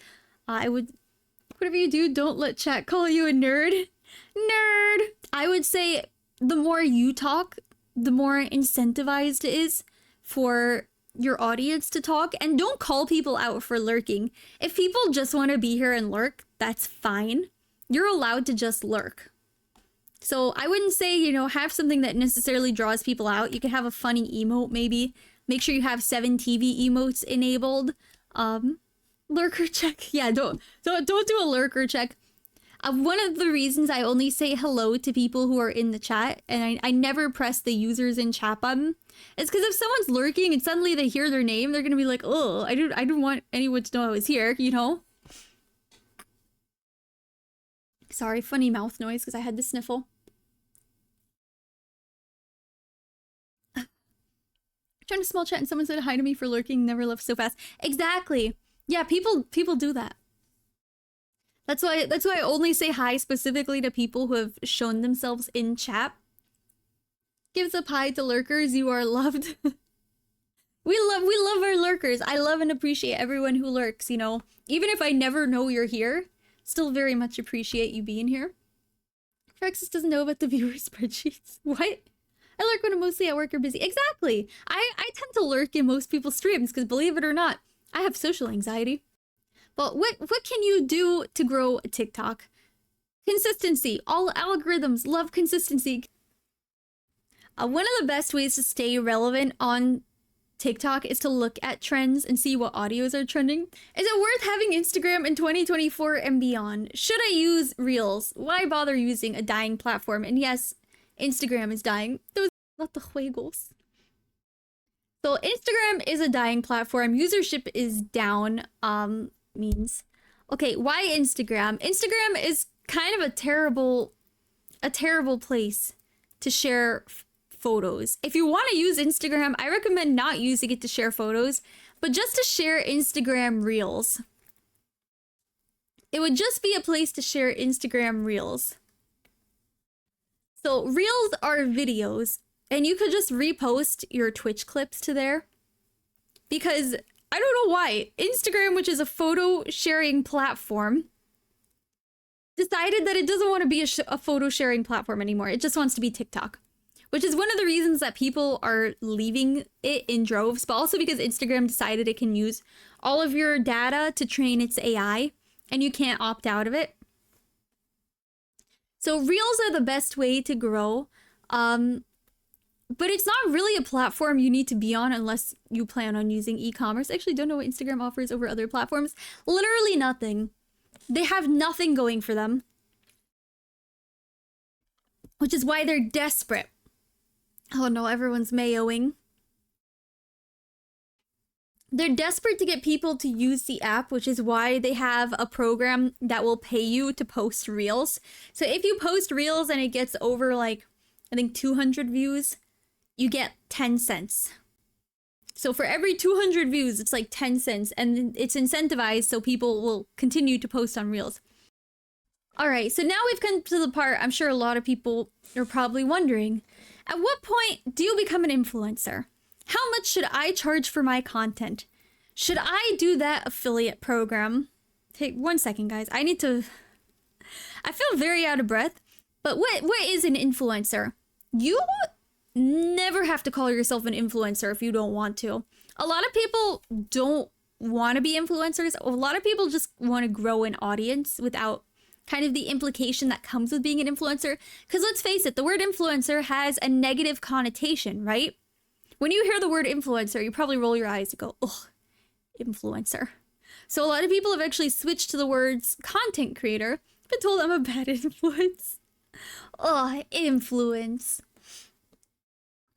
Whatever you do, don't let chat call you a nerd. Nerd! I would say the more you talk, the more incentivized it is for your audience to talk, and don't call people out for lurking. If people just want to be here and lurk, that's fine. You're allowed to just lurk. So I wouldn't say, you know, have something that necessarily draws people out. You could have a funny emote maybe. Make sure you have 7 TV emotes enabled. Lurker check. Yeah, don't do a lurker check. One of the reasons I only say hello to people who are in the chat, and I never press the users in chat button, is because if someone's lurking and suddenly they hear their name, they're gonna be like, oh, I don't want anyone to know I was here, you know? Sorry, funny mouth noise because I had to sniffle. Trying to small chat and someone said hi to me for lurking, never left so fast. Exactly. Yeah, people do that. That's why I only say hi specifically to people who have shown themselves in chat. Gives up hi to lurkers, you are loved. we love our lurkers. I love and appreciate everyone who lurks, you know. Even if I never know you're here, still very much appreciate you being here. Frexus doesn't know about the viewer spreadsheets. What? I lurk when I'm mostly at work or busy. Exactly. I tend to lurk in most people's streams because believe it or not, I have social anxiety. But what can you do to grow a TikTok? Consistency. All algorithms love consistency. One of the best ways to stay relevant on TikTok is to look at trends and see what audios are trending. Is it worth having Instagram in 2024 and beyond? Should I use Reels? Why bother using a dying platform? And yes, Instagram is dying. Those not the juegos. So Instagram is a dying platform. Usership is down. Means okay, why Instagram? Instagram is kind of a terrible place to share photos. If you want to use Instagram, I recommend not using it to share photos, but just to share Instagram Reels. It would just be a place to share Instagram Reels. So Reels are videos, and you could just repost your Twitch clips to there. Because I don't know why Instagram, which is a photo sharing platform, decided that it doesn't want to be a photo sharing platform anymore. It just wants to be TikTok, which is one of the reasons that people are leaving it in droves, but also because Instagram decided it can use all of your data to train its AI, and you can't opt out of it. So Reels are the best way to grow, but it's not really a platform you need to be on unless you plan on using e-commerce. I actually don't know what Instagram offers over other platforms. Literally nothing. They have nothing going for them, which is why they're desperate. Oh no, everyone's mayoing. They're desperate to get people to use the app, which is why they have a program that will pay you to post Reels. So if you post Reels and it gets over like, I think 200 views, you get 10 cents. So for every 200 views, it's like 10 cents, and it's incentivized so people will continue to post on Reels. All right, so now we've come to the part I'm sure a lot of people are probably wondering. At what point do you become an influencer? How much should I charge for my content? Should I do that affiliate program? Take 1 second, guys. I feel very out of breath. But what is an influencer? You never have to call yourself an influencer if you don't want to. A lot of people don't want to be influencers. A lot of people just want to grow an audience without kind of the implication that comes with being an influencer. Because let's face it, the word influencer has a negative connotation, right? When you hear the word influencer, you probably roll your eyes and go, ugh, influencer. So a lot of people have actually switched to the words content creator, but told I'm a bad influence. Ugh, influence.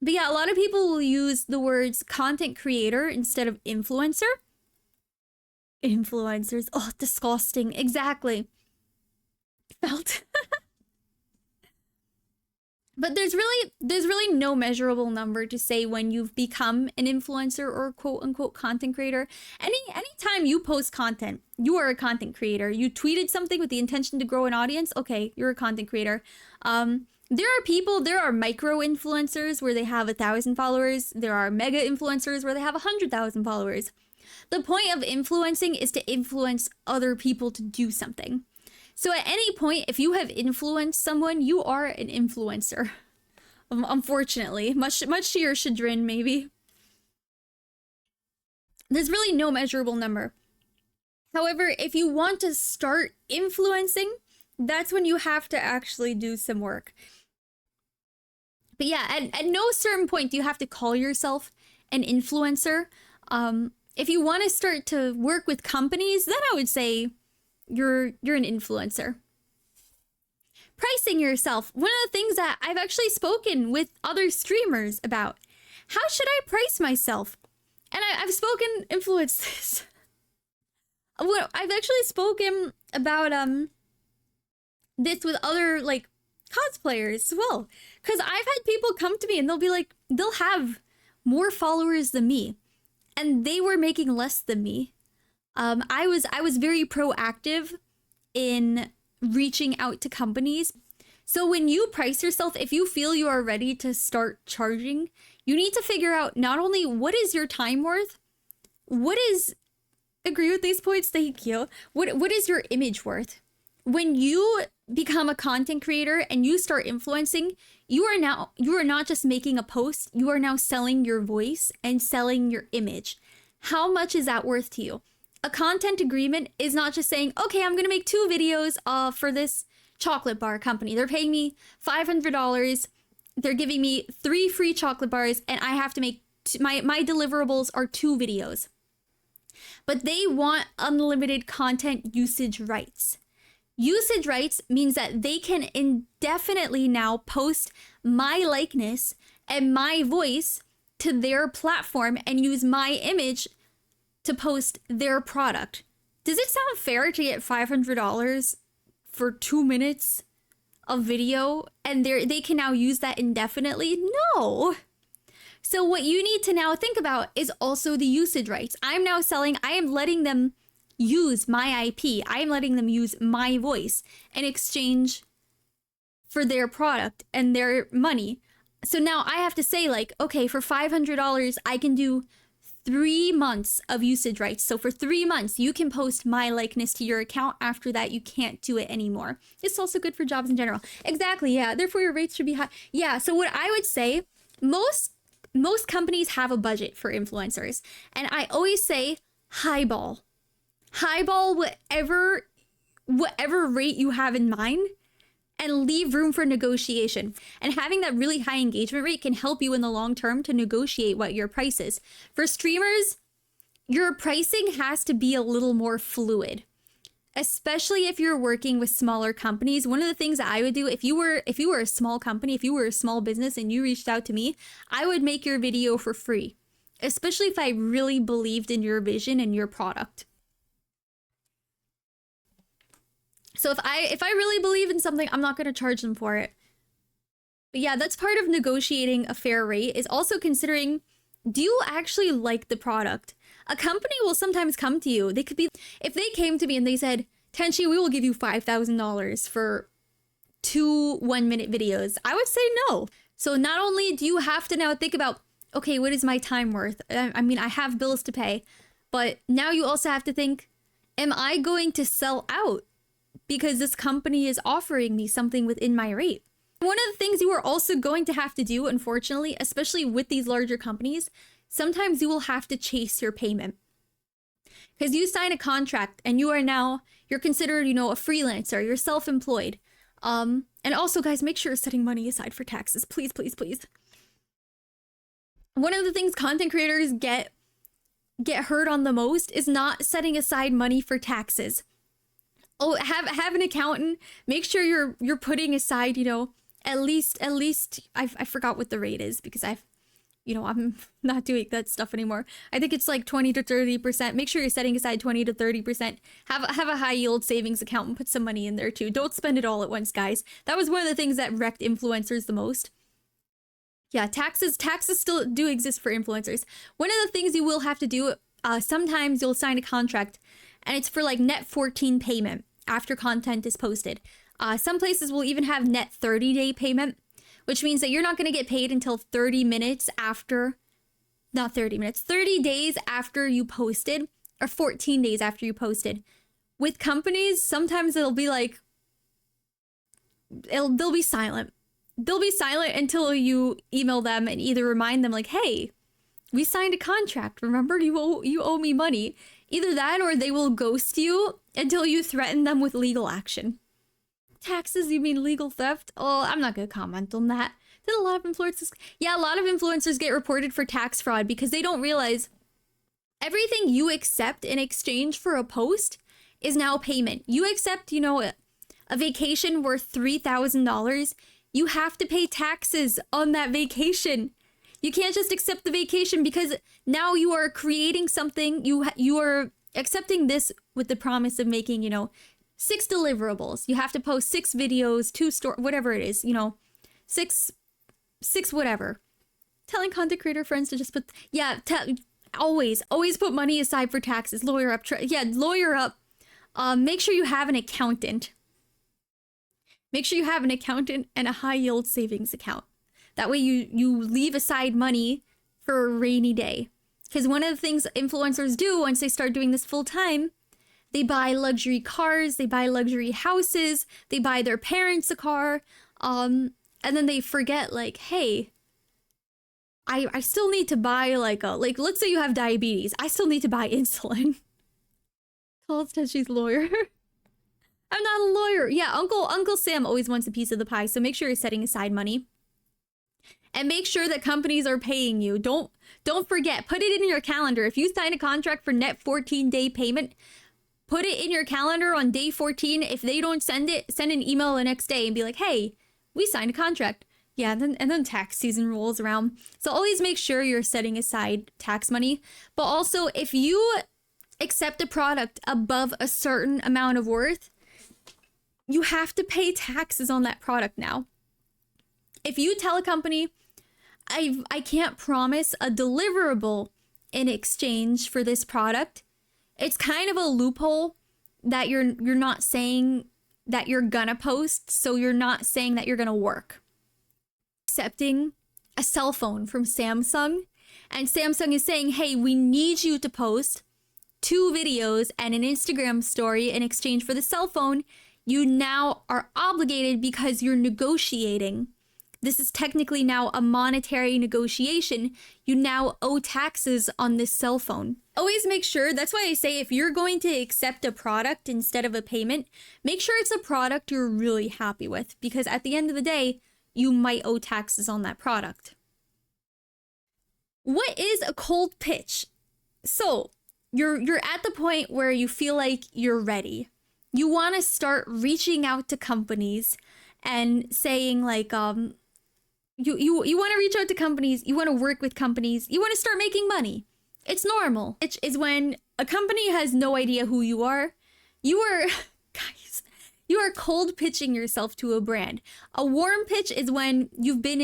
But yeah, a lot of people will use the words content creator instead of influencer. Influencers. Oh, disgusting. Exactly. Felt. But there's really no measurable number to say when you've become an influencer or quote unquote content creator. Anytime you post content, you are a content creator. You tweeted something with the intention to grow an audience, okay, you're a content creator. There are micro influencers where they have 1,000 followers. There are mega influencers where they have 100,000 followers. The point of influencing is to influence other people to do something. So at any point, if you have influenced someone, you are an influencer. Unfortunately, much to your chagrin, maybe. There's really no measurable number. However, if you want to start influencing, that's when you have to actually do some work. But yeah, at no certain point do you have to call yourself an influencer. If you want to start to work with companies, then I would say you're an influencer. Pricing yourself. One of the things that I've actually spoken with other streamers about. How should I price myself? And I've spoken influences. Well, I've actually spoken about this with other like cosplayers as well. Because I've had people come to me and they'll have more followers than me, and they were making less than me. I was very proactive in reaching out to companies. So when you price yourself, if you feel you are ready to start charging, you need to figure out not only what is your time worth, agree with these points, thank you. What is your image worth? When you become a content creator and you start influencing, you are not just making a post, you are now selling your voice and selling your image. How much is that worth to you? A content agreement is not just saying, okay, I'm going to make 2 videos for this chocolate bar company. They're paying me $500. They're giving me 3 free chocolate bars, and I have to make, my deliverables are 2 videos. But they want unlimited content usage rights. Usage rights means that they can indefinitely now post my likeness and my voice to their platform and use my image to post their product. Does it sound fair to get $500 for 2 minutes a video and they can now use that indefinitely? No. So what you need to now think about is also the usage rights. I am letting them use my IP. I am letting them use my voice in exchange for their product and their money. So now I have to say, like, okay, for $500, I can do 3 months of usage rights. So for 3 months, you can post my likeness to your account. After that, you can't do it anymore. It's also good for jobs in general. Exactly, yeah. Therefore, your rates should be high. Yeah, so what I would say, most companies have a budget for influencers. And I always say, highball whatever rate you have in mind, and leave room for negotiation. And having that really high engagement rate can help you in the long term to negotiate what your price is. For streamers, your pricing has to be a little more fluid, especially if you're working with smaller companies. One of the things that I would do, if you were a small company, if you were a small business and you reached out to me, I would make your video for free, especially if I really believed in your vision and your product. So if I really believe in something, I'm not going to charge them for it. But yeah, that's part of negotiating a fair rate, is also considering, do you actually like the product? A company will sometimes come to you. They could be, if they came to me and they said, Tenchi, we will give you $5,000 for 2 1-minute videos, I would say no. So not only do you have to now think about, okay, what is my time worth? I mean, I have bills to pay, but now you also have to think, am I going to sell out because this company is offering me something within my rate? One of the things you are also going to have to do, unfortunately, especially with these larger companies, sometimes you will have to chase your payment. Because you sign a contract and you're considered, a freelancer, you're self-employed. And also, guys, make sure you're setting money aside for taxes. Please, please, please. One of the things content creators get hurt on the most is not setting aside money for taxes. Oh, have an accountant. Make sure you're putting aside, at least I forgot what the rate is, because I'm not doing that stuff anymore. I think it's like 20 to 30%. Make sure you're setting aside 20 to 30%. Have a high yield savings account and put some money in there too. Don't spend it all at once, guys. That was one of the things that wrecked influencers the most. Yeah, taxes still do exist for influencers. One of the things you will have to do, sometimes you'll sign a contract and it's for like net 14 payment after content is posted. Some places will even have net 30-day payment, which means that you're not going to get paid until 30 days after you posted, or 14 days after you posted. With companies, sometimes it'll be like, they'll be silent. They'll be silent until you email them and either remind them like, hey, we signed a contract. Remember, you owe me money. Either that or they will ghost you until you threaten them with legal action. Taxes, you mean legal theft? Oh, I'm not going to comment on that. Did a lot of influencers... Yeah, a lot of influencers get reported for tax fraud because they don't realize everything you accept in exchange for a post is now payment. You accept, a vacation worth $3,000. You have to pay taxes on that vacation. You can't just accept the vacation because now you are creating something. You are accepting this with the promise of making, 6 deliverables. You have to post 6 videos, 2 whatever it is, 6 whatever. Telling content creator friends to just put, always put money aside for taxes. Lawyer up. Lawyer up. Make sure you have an accountant. Make sure you have an accountant and a high yield savings account. That way you leave aside money for a rainy day. Because one of the things influencers do once they start doing this full time, they buy luxury cars, they buy luxury houses, they buy their parents a car, and then they forget, like, hey, I still need to buy let's say you have diabetes, I still need to buy insulin. Tell us that she's a lawyer. I'm not a lawyer. Yeah, Uncle Sam always wants a piece of the pie, so make sure you're setting aside money. And make sure that companies are paying you. Don't forget, put it in your calendar. If you sign a contract for net 14-day payment, put it in your calendar on day 14. If they don't send it, send an email the next day and be like, hey, we signed a contract. Yeah, and then tax season rolls around. So always make sure you're setting aside tax money. But also, if you accept a product above a certain amount of worth, you have to pay taxes on that product now. If you tell a company, I can't promise a deliverable in exchange for this product, it's kind of a loophole that you're not saying that you're gonna post, so you're not saying that you're gonna work. Accepting a cell phone from Samsung, and Samsung is saying, hey, we need you to post 2 videos and an Instagram story in exchange for the cell phone. You now are obligated because you're negotiating. This is technically now a monetary negotiation. You now owe taxes on this cell phone. Always make sure, that's why I say if you're going to accept a product instead of a payment, make sure it's a product you're really happy with, because at the end of the day, you might owe taxes on that product. What is a cold pitch? So, you're at the point where you feel like you're ready. You want to start reaching out to companies and saying like, you want to reach out to companies, you want to work with companies, you want to start making money. It's normal. It is when a company has no idea who you are. You are, guys, you are cold pitching yourself to a brand. A warm pitch is when you've been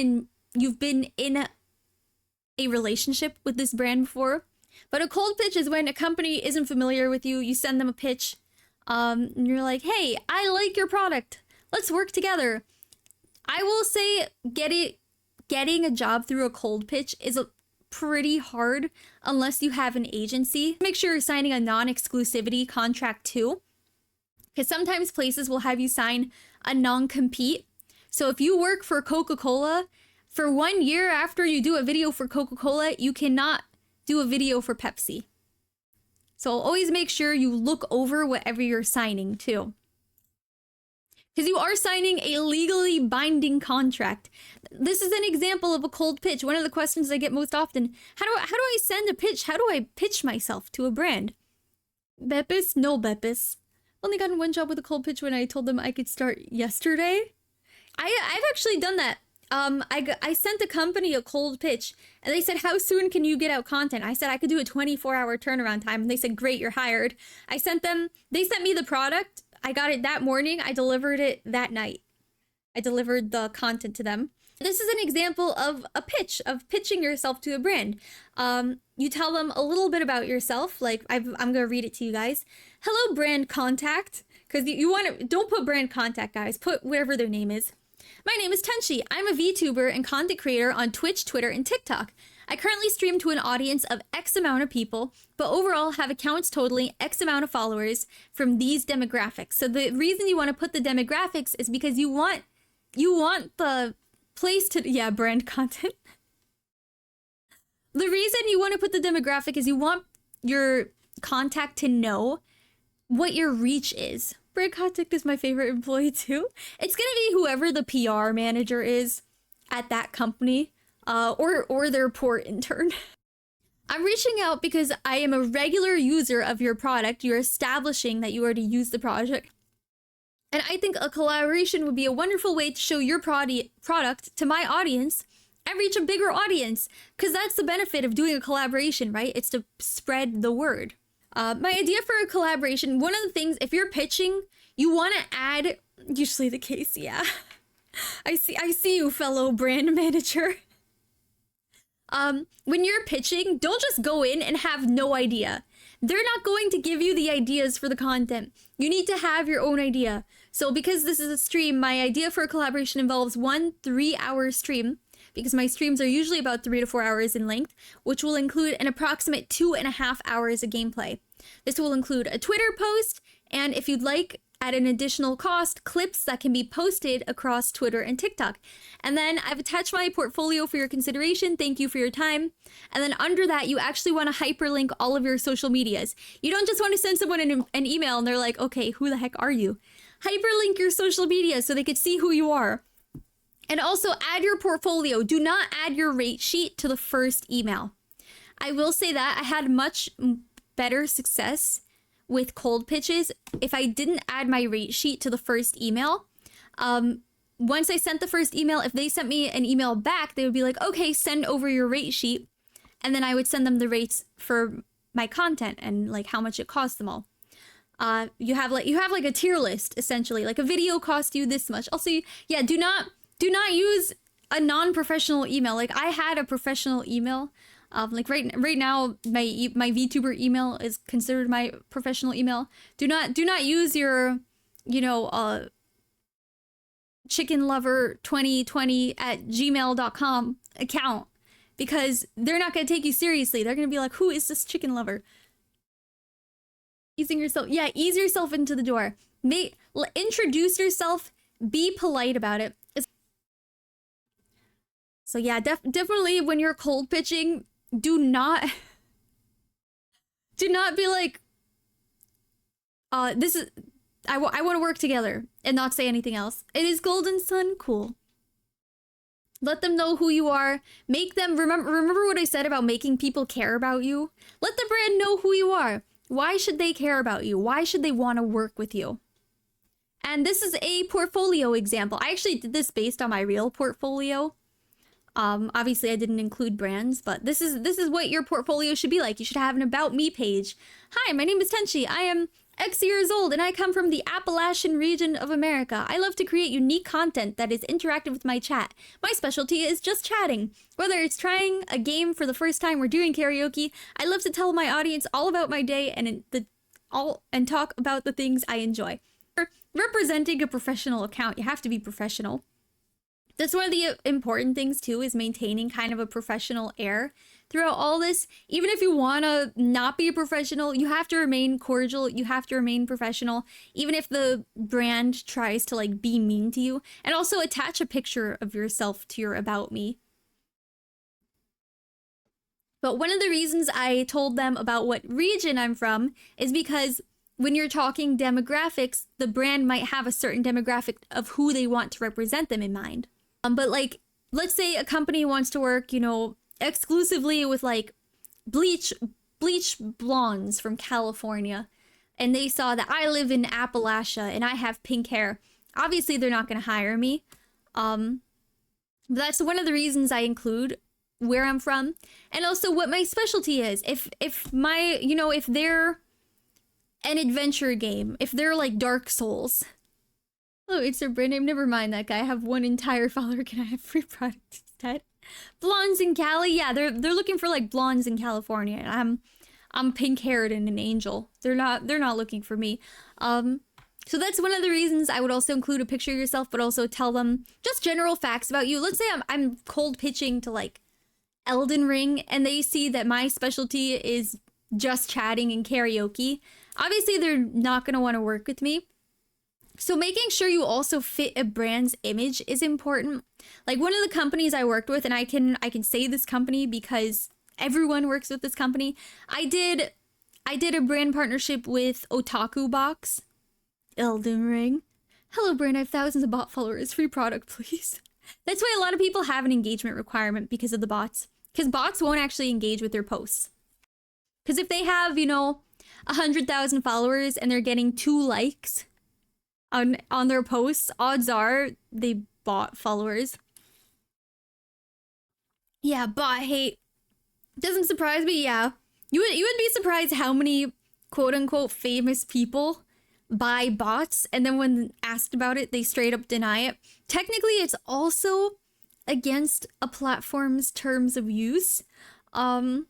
in a relationship with this brand before. But a cold pitch is when a company isn't familiar with you. You send them a pitch, and you're like, hey, I like your product. Let's work together. I will say getting a job through a cold pitch is pretty hard unless you have an agency. Make sure you're signing a non-exclusivity contract too, because sometimes places will have you sign a non-compete. So if you work for Coca-Cola, for 1 year after you do a video for Coca-Cola, you cannot do a video for Pepsi. So always make sure you look over whatever you're signing too, because you are signing a legally binding contract. This is an example of a cold pitch. One of the questions I get most often, how do I send a pitch? How do I pitch myself to a brand? Bepis? No Bepis. Only gotten one job with a cold pitch when I told them I could start yesterday. I've actually done that. I sent the company a cold pitch and they said, how soon can you get out content? I said I could do a 24-hour turnaround time, and they said, great, you're hired. They sent me the product. I got it that morning. I delivered it that night. I delivered the content to them. This is an example of a pitch, of pitching yourself to a brand. You tell them a little bit about yourself. Like I'm gonna read it to you guys. Hello, brand contact. Because you want to, don't put brand contact, guys. Put whatever their name is. My name is Tenshi. I'm a VTuber and content creator on Twitch, Twitter, and TikTok. I currently stream to an audience of X amount of people, but overall have accounts totaling X amount of followers from these demographics. So the reason you want to put the demographics is because you want the place to, yeah, brand content. The reason you want to put the demographic is you want your contact to know what your reach is. Brand contact is my favorite employee too. It's gonna be whoever the PR manager is at that company, or their poor intern. I'm reaching out because I am a regular user of your product. You're establishing that you already use the project. And I think a collaboration would be a wonderful way to show your product to my audience and reach a bigger audience. Because that's the benefit of doing a collaboration, right? It's to spread the word. My idea for a collaboration, one of the things, if you're pitching, you want to add, usually the case, yeah. I see you, fellow brand manager. When you're pitching, don't just go in and have no idea. They're not going to give you the ideas for the content. You need to have your own idea. So because this is a stream, my idea for a collaboration involves 1 3-hour stream, because my streams are usually about 3 to 4 hours in length, which will include an approximate 2.5 hours of gameplay. This will include a Twitter post, and if you'd like, at an additional cost, clips that can be posted across Twitter and TikTok. And then I've attached my portfolio for your consideration. Thank you for your time. And then under that, you actually want to hyperlink all of your social medias. You don't just want to send someone an email and they're like, okay, who the heck are you? Hyperlink your social media so they could see who you are. And also add your portfolio. Do not add your rate sheet to the first email. I will say that I had much better success with cold pitches if I didn't add my rate sheet to the first email. Once I sent the first email, if they sent me an email back, they would be like, okay, send over your rate sheet. And then I would send them the rates for my content and like how much it cost them all. You have like a tier list essentially. Like a video cost you this much. Also, yeah, do not use a non-professional email. Like I had a professional email. Like right now, my VTuber email is considered my professional email. Do not use your, you know, chickenlover2020@gmail.com account, because they're not gonna take you seriously. They're gonna be like, who is this chicken lover? Easing yourself, yeah, ease yourself into the door. Introduce yourself. Be polite about it. So yeah, definitely when you're cold pitching, do not be like, this is, I want to work together, and not say anything else. It is Golden Sun, cool. Let them know who you are. Make them remember what I said about making people care about you. Let the brand know who you are. Why should they care about you? Why should they want to work with you? And this is a portfolio example. I actually did this based on my real portfolio. Obviously I didn't include brands, but this is what your portfolio should be like. You should have an About Me page. Hi, my name is Tenchi. I am X years old and I come from the Appalachian region of America. I love to create unique content that is interactive with my chat. My specialty is just chatting. Whether it's trying a game for the first time or doing karaoke, I love to tell my audience all about my day and talk about the things I enjoy. For representing a professional account, you have to be professional. That's one of the important things too, is maintaining kind of a professional air throughout all this. Even if you want to not be a professional, you have to remain cordial. You have to remain professional, even if the brand tries to like be mean to you. And also attach a picture of yourself to your About Me. But one of the reasons I told them about what region I'm from is because when you're talking demographics, the brand might have a certain demographic of who they want to represent them in mind. But like, let's say a company wants to work, you know, exclusively with like bleach blondes from California, and they saw that I live in Appalachia and I have pink hair. Obviously, they're not going to hire me. But that's one of the reasons I include where I'm from, and also what my specialty is. If my, you know, if they're an adventure game, if they're like Dark Souls. Oh, it's their brand name. Never mind that guy. I have one entire follower. Can I have free product instead? Blondes in Cali? Yeah, they're looking for like blondes in California. And I'm pink haired and an angel. They're not looking for me. So that's one of the reasons I would also include a picture of yourself, but also tell them just general facts about you. Let's say I'm cold pitching to like Elden Ring, and they see that my specialty is just chatting and karaoke. Obviously, they're not gonna want to work with me. So making sure you also fit a brand's image is important. Like one of the companies I worked with, and I can say this company because everyone works with this company. I did a brand partnership with Otaku Box. Elden Ring. Hello brand, I have thousands of bot followers. Free product, please. That's why a lot of people have an engagement requirement, because of the bots. Because bots won't actually engage with their posts. Because if they have, you know, 100,000 followers and they're getting 2 likes on their posts, odds are they bought followers. Yeah, bot hate. Doesn't surprise me, yeah. You would be surprised how many quote-unquote famous people buy bots, and then when asked about it, they straight up deny it. Technically, it's also against a platform's terms of use to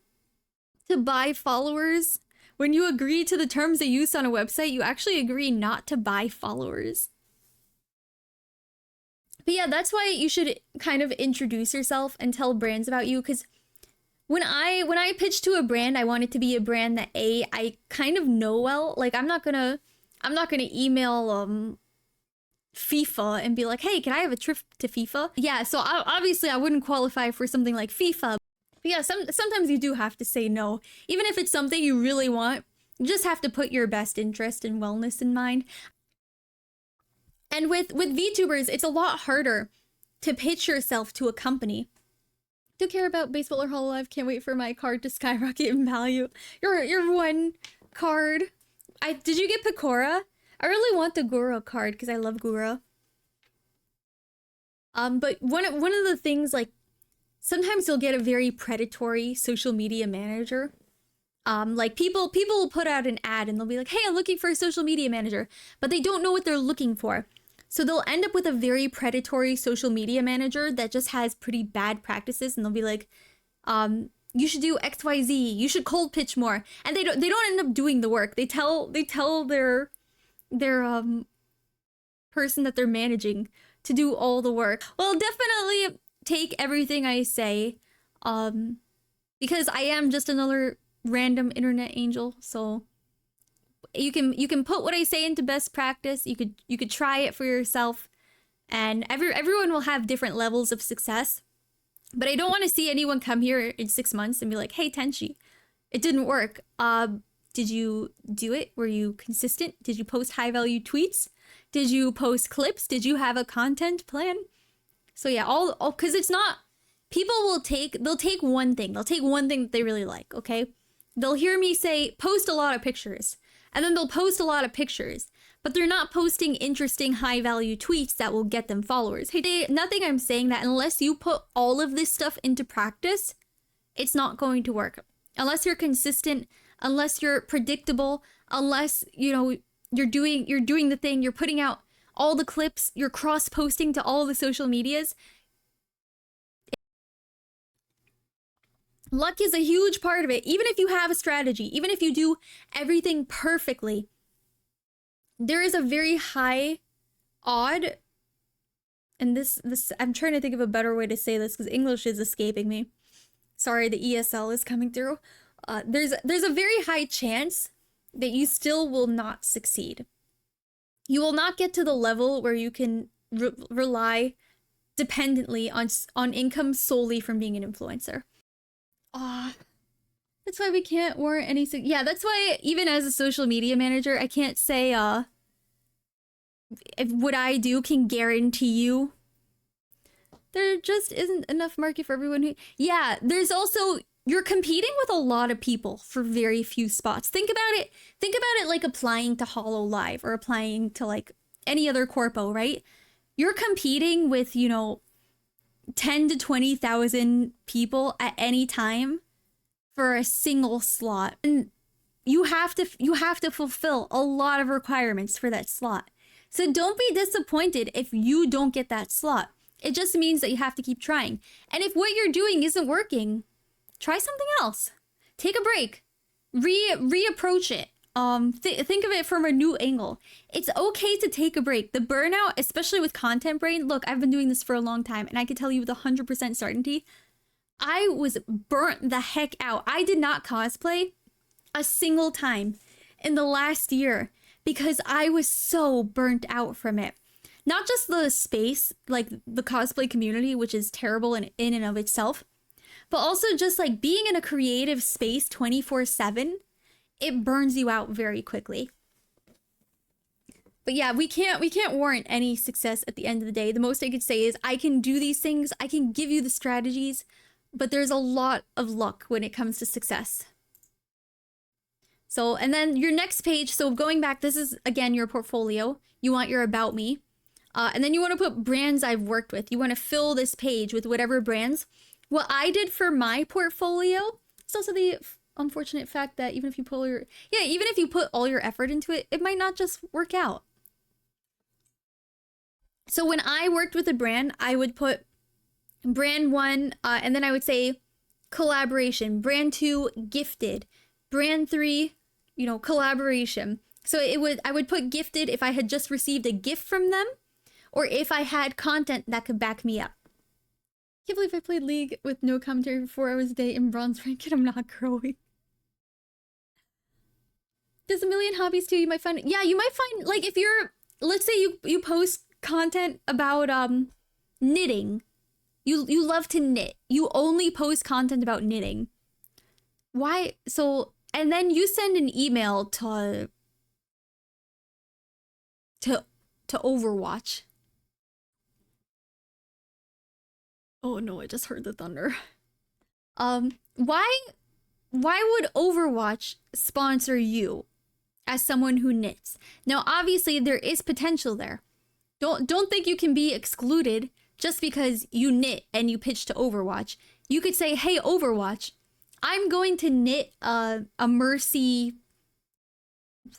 buy followers. When you agree to the terms of use on a website, you actually agree not to buy followers. But yeah, that's why you should kind of introduce yourself and tell brands about you, because when I pitch to a brand, I want it to be a brand that I kind of know well. Like I'm not gonna email FIFA and be like, hey, can I have a trip to FIFA? Yeah, so obviously I wouldn't qualify for something like FIFA. But yeah, sometimes you do have to say no. Even if it's something you really want, you just have to put your best interest and wellness in mind. And with VTubers, it's a lot harder to pitch yourself to a company. Don't care about baseball or Hololive. Can't wait for my card to skyrocket in value. Your one card. Did you get Picora? I really want the Gura card because I love Gura. But one of the things, like, sometimes you'll get a very predatory social media manager. Like people will put out an ad and they'll be like, hey, I'm looking for a social media manager, but they don't know what they're looking for. So they'll end up with a very predatory social media manager that just has pretty bad practices, and they'll be like, you should do XYZ, you should cold pitch more. And they don't end up doing the work. They tell their person that they're managing to do all the work. Well, definitely take everything I say, because I am just another random internet angel, so you can put what I say into best practice. You could try it for yourself, and everyone will have different levels of success. But I don't want to see anyone come here in 6 months and be like, hey, Tenchi, it didn't work. Did you do it? Were you consistent? Did you post high value tweets? Did you post clips? Did you have a content plan? So yeah, all because it's not, people they'll take one thing. They'll take one thing that they really like, okay? They'll hear me say, post a lot of pictures. And then they'll post a lot of pictures. But they're not posting interesting high value tweets that will get them followers. Hey, nothing I'm saying that unless you put all of this stuff into practice, it's not going to work. Unless you're consistent, unless you're predictable, unless, you know, you're doing the thing, you're putting out all the clips, you're cross-posting to all the social medias. Luck is a huge part of it. Even if you have a strategy, even if you do everything perfectly, there is a very high odd, and this I'm trying to think of a better way to say this because English is escaping me. Sorry, the ESL is coming through. There's a very high chance that you still will not succeed. You will not get to the level where you can rely dependently on income solely from being an influencer. That's why we can't warrant any... Yeah, that's why even as a social media manager, I can't say, if what I do can guarantee you. There just isn't enough market for everyone who... Yeah, there's also... You're competing with a lot of people for very few spots. Think about it like applying to Hollow Live or applying to like any other corpo, right? You're competing with, you know, 10 to 20,000 people at any time for a single slot, and you have to fulfill a lot of requirements for that slot. So don't be disappointed if you don't get that slot. It just means that you have to keep trying. And if what you're doing isn't working, try something else. Take a break. Reapproach it. Think of it from a new angle. It's okay to take a break. The burnout, especially with content brain, look, I've been doing this for a long time, and I can tell you with 100% certainty, I was burnt the heck out. I did not cosplay a single time in the last year because I was so burnt out from it. Not just the space, like the cosplay community, which is terrible in and of itself, but also just like being in a creative space 24/7, it burns you out very quickly. But yeah, we can't warrant any success at the end of the day. The most I could say is I can do these things, I can give you the strategies, but there's a lot of luck when it comes to success. So, and then your next page, so going back, this is again your portfolio. You want your about me. And then you want to put brands I've worked with. You want to fill this page with whatever brands. What I did for my portfolio, it's also the unfortunate fact that even if you put all your effort into it, it might not just work out. So when I worked with a brand, I would put brand 1, and then I would say collaboration. Brand 2, gifted. Brand 3, you know, collaboration. So I would put gifted if I had just received a gift from them, or if I had content that could back me up. I can't believe I played League with no commentary for 4 hours a day in bronze rank and I'm not growing. There's a million hobbies too. You might find, yeah, you might find, like, if you're, let's say you post content about knitting. You love to knit. You only post content about knitting. Why? So, and then you send an email to Overwatch. Oh no, I just heard the thunder. Why would Overwatch sponsor you as someone who knits? Now, obviously, there is potential there. Don't think you can be excluded just because you knit and you pitch to Overwatch. You could say, hey, Overwatch, I'm going to knit a Mercy.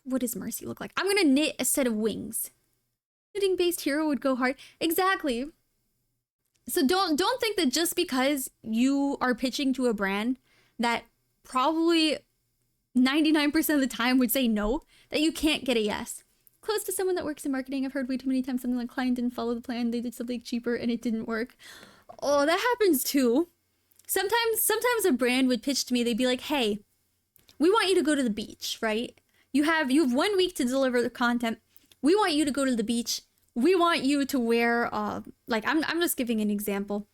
What does Mercy look like? I'm gonna knit a set of wings. Knitting based hero would go hard. Exactly. So don't think that just because you are pitching to a brand that probably 99% of the time would say no, that you can't get a yes. Close to someone that works in marketing, I've heard way too many times something like client didn't follow the plan, they did something cheaper and it didn't work. Oh, that happens too. Sometimes a brand would pitch to me, they'd be like, hey, we want you to go to the beach, right? You have 1 week to deliver the content. We want you to go to the beach. We want you to wear, like, I'm just giving an example.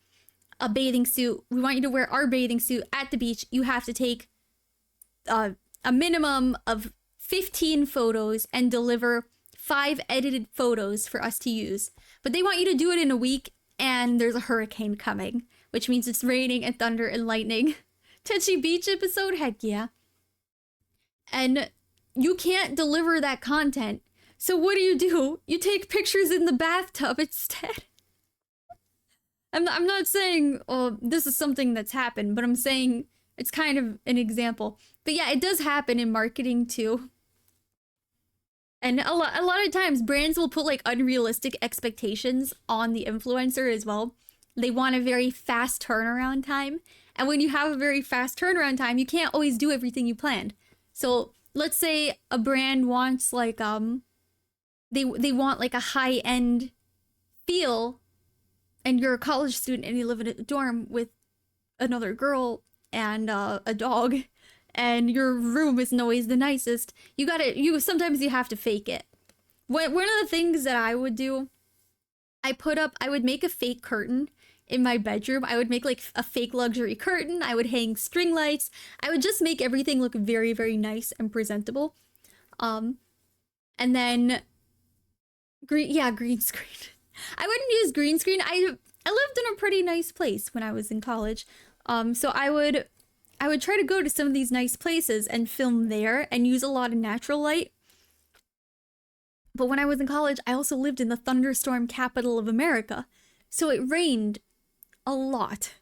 A bathing suit. We want you to wear our bathing suit at the beach. You have to take a minimum of 15 photos and deliver 5 edited photos for us to use. But they want you to do it in a week, and there's a hurricane coming, which means it's raining and thunder and lightning. Touchy Beach episode? Heck yeah. And you can't deliver that content. So what do? You take pictures in the bathtub instead. I'm not saying, oh, this is something that's happened, but I'm saying it's kind of an example. But yeah, it does happen in marketing too. And a lot of times brands will put like unrealistic expectations on the influencer as well. They want a very fast turnaround time. And when you have a very fast turnaround time, you can't always do everything you planned. So let's say a brand wants like, they want like a high-end feel, and you're a college student and you live in a dorm with another girl and a dog, and your room isn't always the nicest. Sometimes you have to fake it. One of the things that I would do, I would make a fake curtain in my bedroom. I would make like a fake luxury curtain. I would hang string lights. I would just make everything look very, very nice and presentable. And then green screen. I wouldn't use green screen. I lived in a pretty nice place when I was in college. So I would try to go to some of these nice places and film there and use a lot of natural light. But when I was in college, I also lived in the thunderstorm capital of America. So it rained a lot.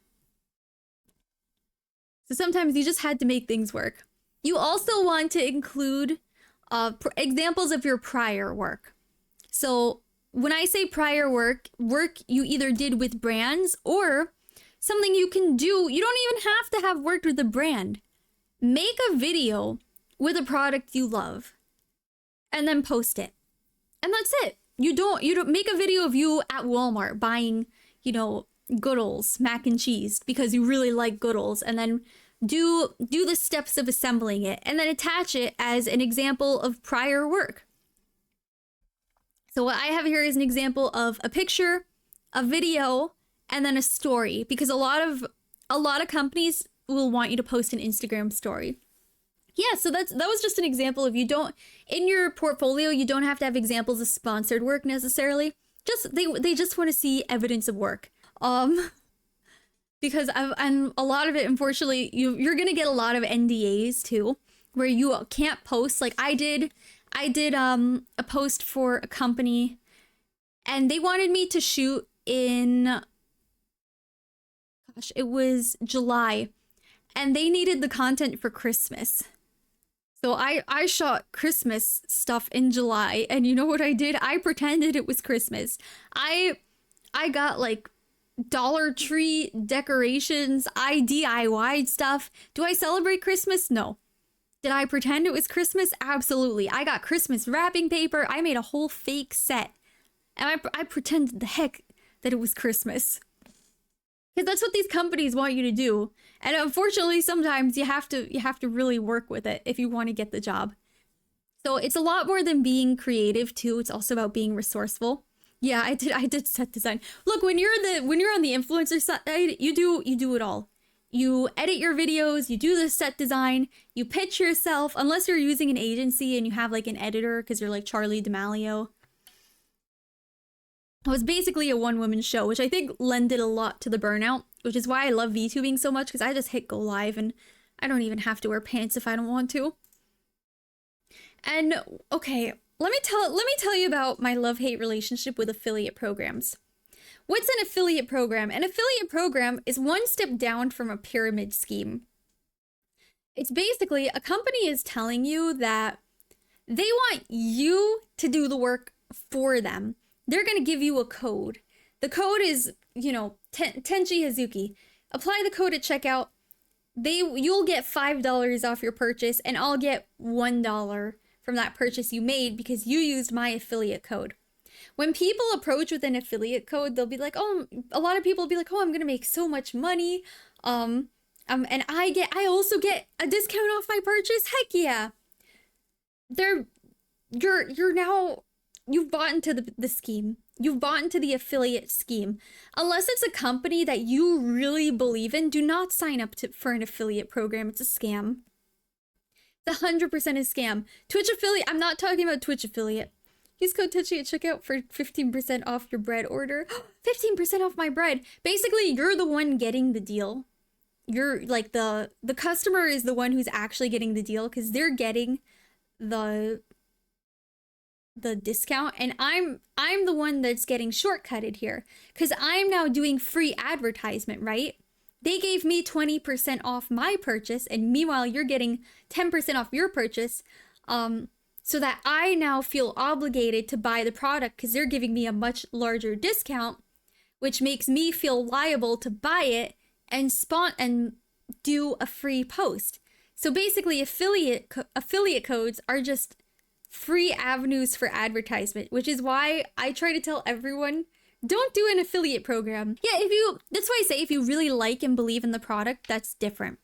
So sometimes you just had to make things work. You also want to include examples of your prior work. So when I say prior work you either did with brands or something you can do. You don't even have to have worked with a brand. Make a video with a product you love and then post it. And that's it. You don't make a video of you at Walmart buying, Goodles mac and cheese because you really like Goodles, and then do the steps of assembling it and then attach it as an example of prior work. So what I have here is an example of a picture, a video, and then a story, because a lot of companies will want you to post an Instagram story. Yeah, so that was just an example of in your portfolio, you don't have to have examples of sponsored work necessarily. They just want to see evidence of work. Because and a lot of it, unfortunately, you're gonna get a lot of NDAs too, where you can't post. Like I did a post for a company, and they wanted me to shoot in, it was July, and they needed the content for Christmas. So I shot Christmas stuff in July, and you know what I did? I pretended it was Christmas. I got like Dollar Tree decorations, I DIY'd stuff. Do I celebrate Christmas? No. Did I pretend it was Christmas? Absolutely. I got Christmas wrapping paper. I made a whole fake set. And I pretended the heck that it was Christmas. Because that's what these companies want you to do. And unfortunately, sometimes you have to really work with it if you want to get the job. So it's a lot more than being creative too. It's also about being resourceful. Yeah, I did set design. Look, when you're on the influencer side, you do it all. You edit your videos, you do the set design, you pitch yourself, unless you're using an agency and you have like an editor because you're like Charlie D'Amelio. It was basically a one-woman show, which I think lended a lot to the burnout, which is why I love VTubing so much, because I just hit go live and I don't even have to wear pants if I don't want to. And okay, let me tell you about my love-hate relationship with affiliate programs. What's an affiliate program? An affiliate program is one step down from a pyramid scheme. It's basically a company is telling you that they want you to do the work for them. They're going to give you a code. The code is, Tenchi Hazuki. Apply the code at checkout. You'll get $5 off your purchase, and I'll get $1 from that purchase you made because you used my affiliate code. When people approach with an affiliate code, they'll be like, oh, a lot of people will be like, oh, I'm gonna make so much money. And I also get a discount off my purchase. Heck yeah. You've bought into the scheme. You've bought into the affiliate scheme. Unless it's a company that you really believe in, do not sign up for an affiliate program. It's a scam. It's 100% a scam. Twitch affiliate, I'm not talking about Twitch affiliate. Use code TOUCHY at checkout for 15% off your bread order. 15% off my bread. Basically, you're the one getting the deal. You're like the customer is the one who's actually getting the deal because they're getting the discount, and I'm the one that's getting shortcutted here because I'm now doing free advertisement, right? They gave me 20% off my purchase, and meanwhile you're getting 10% off your purchase, so that I now feel obligated to buy the product because they're giving me a much larger discount, which makes me feel liable to buy it and do a free post. So basically, affiliate codes are just free avenues for advertisement, which is why I try to tell everyone, don't do an affiliate program. Yeah, that's why I say if you really like and believe in the product, that's different.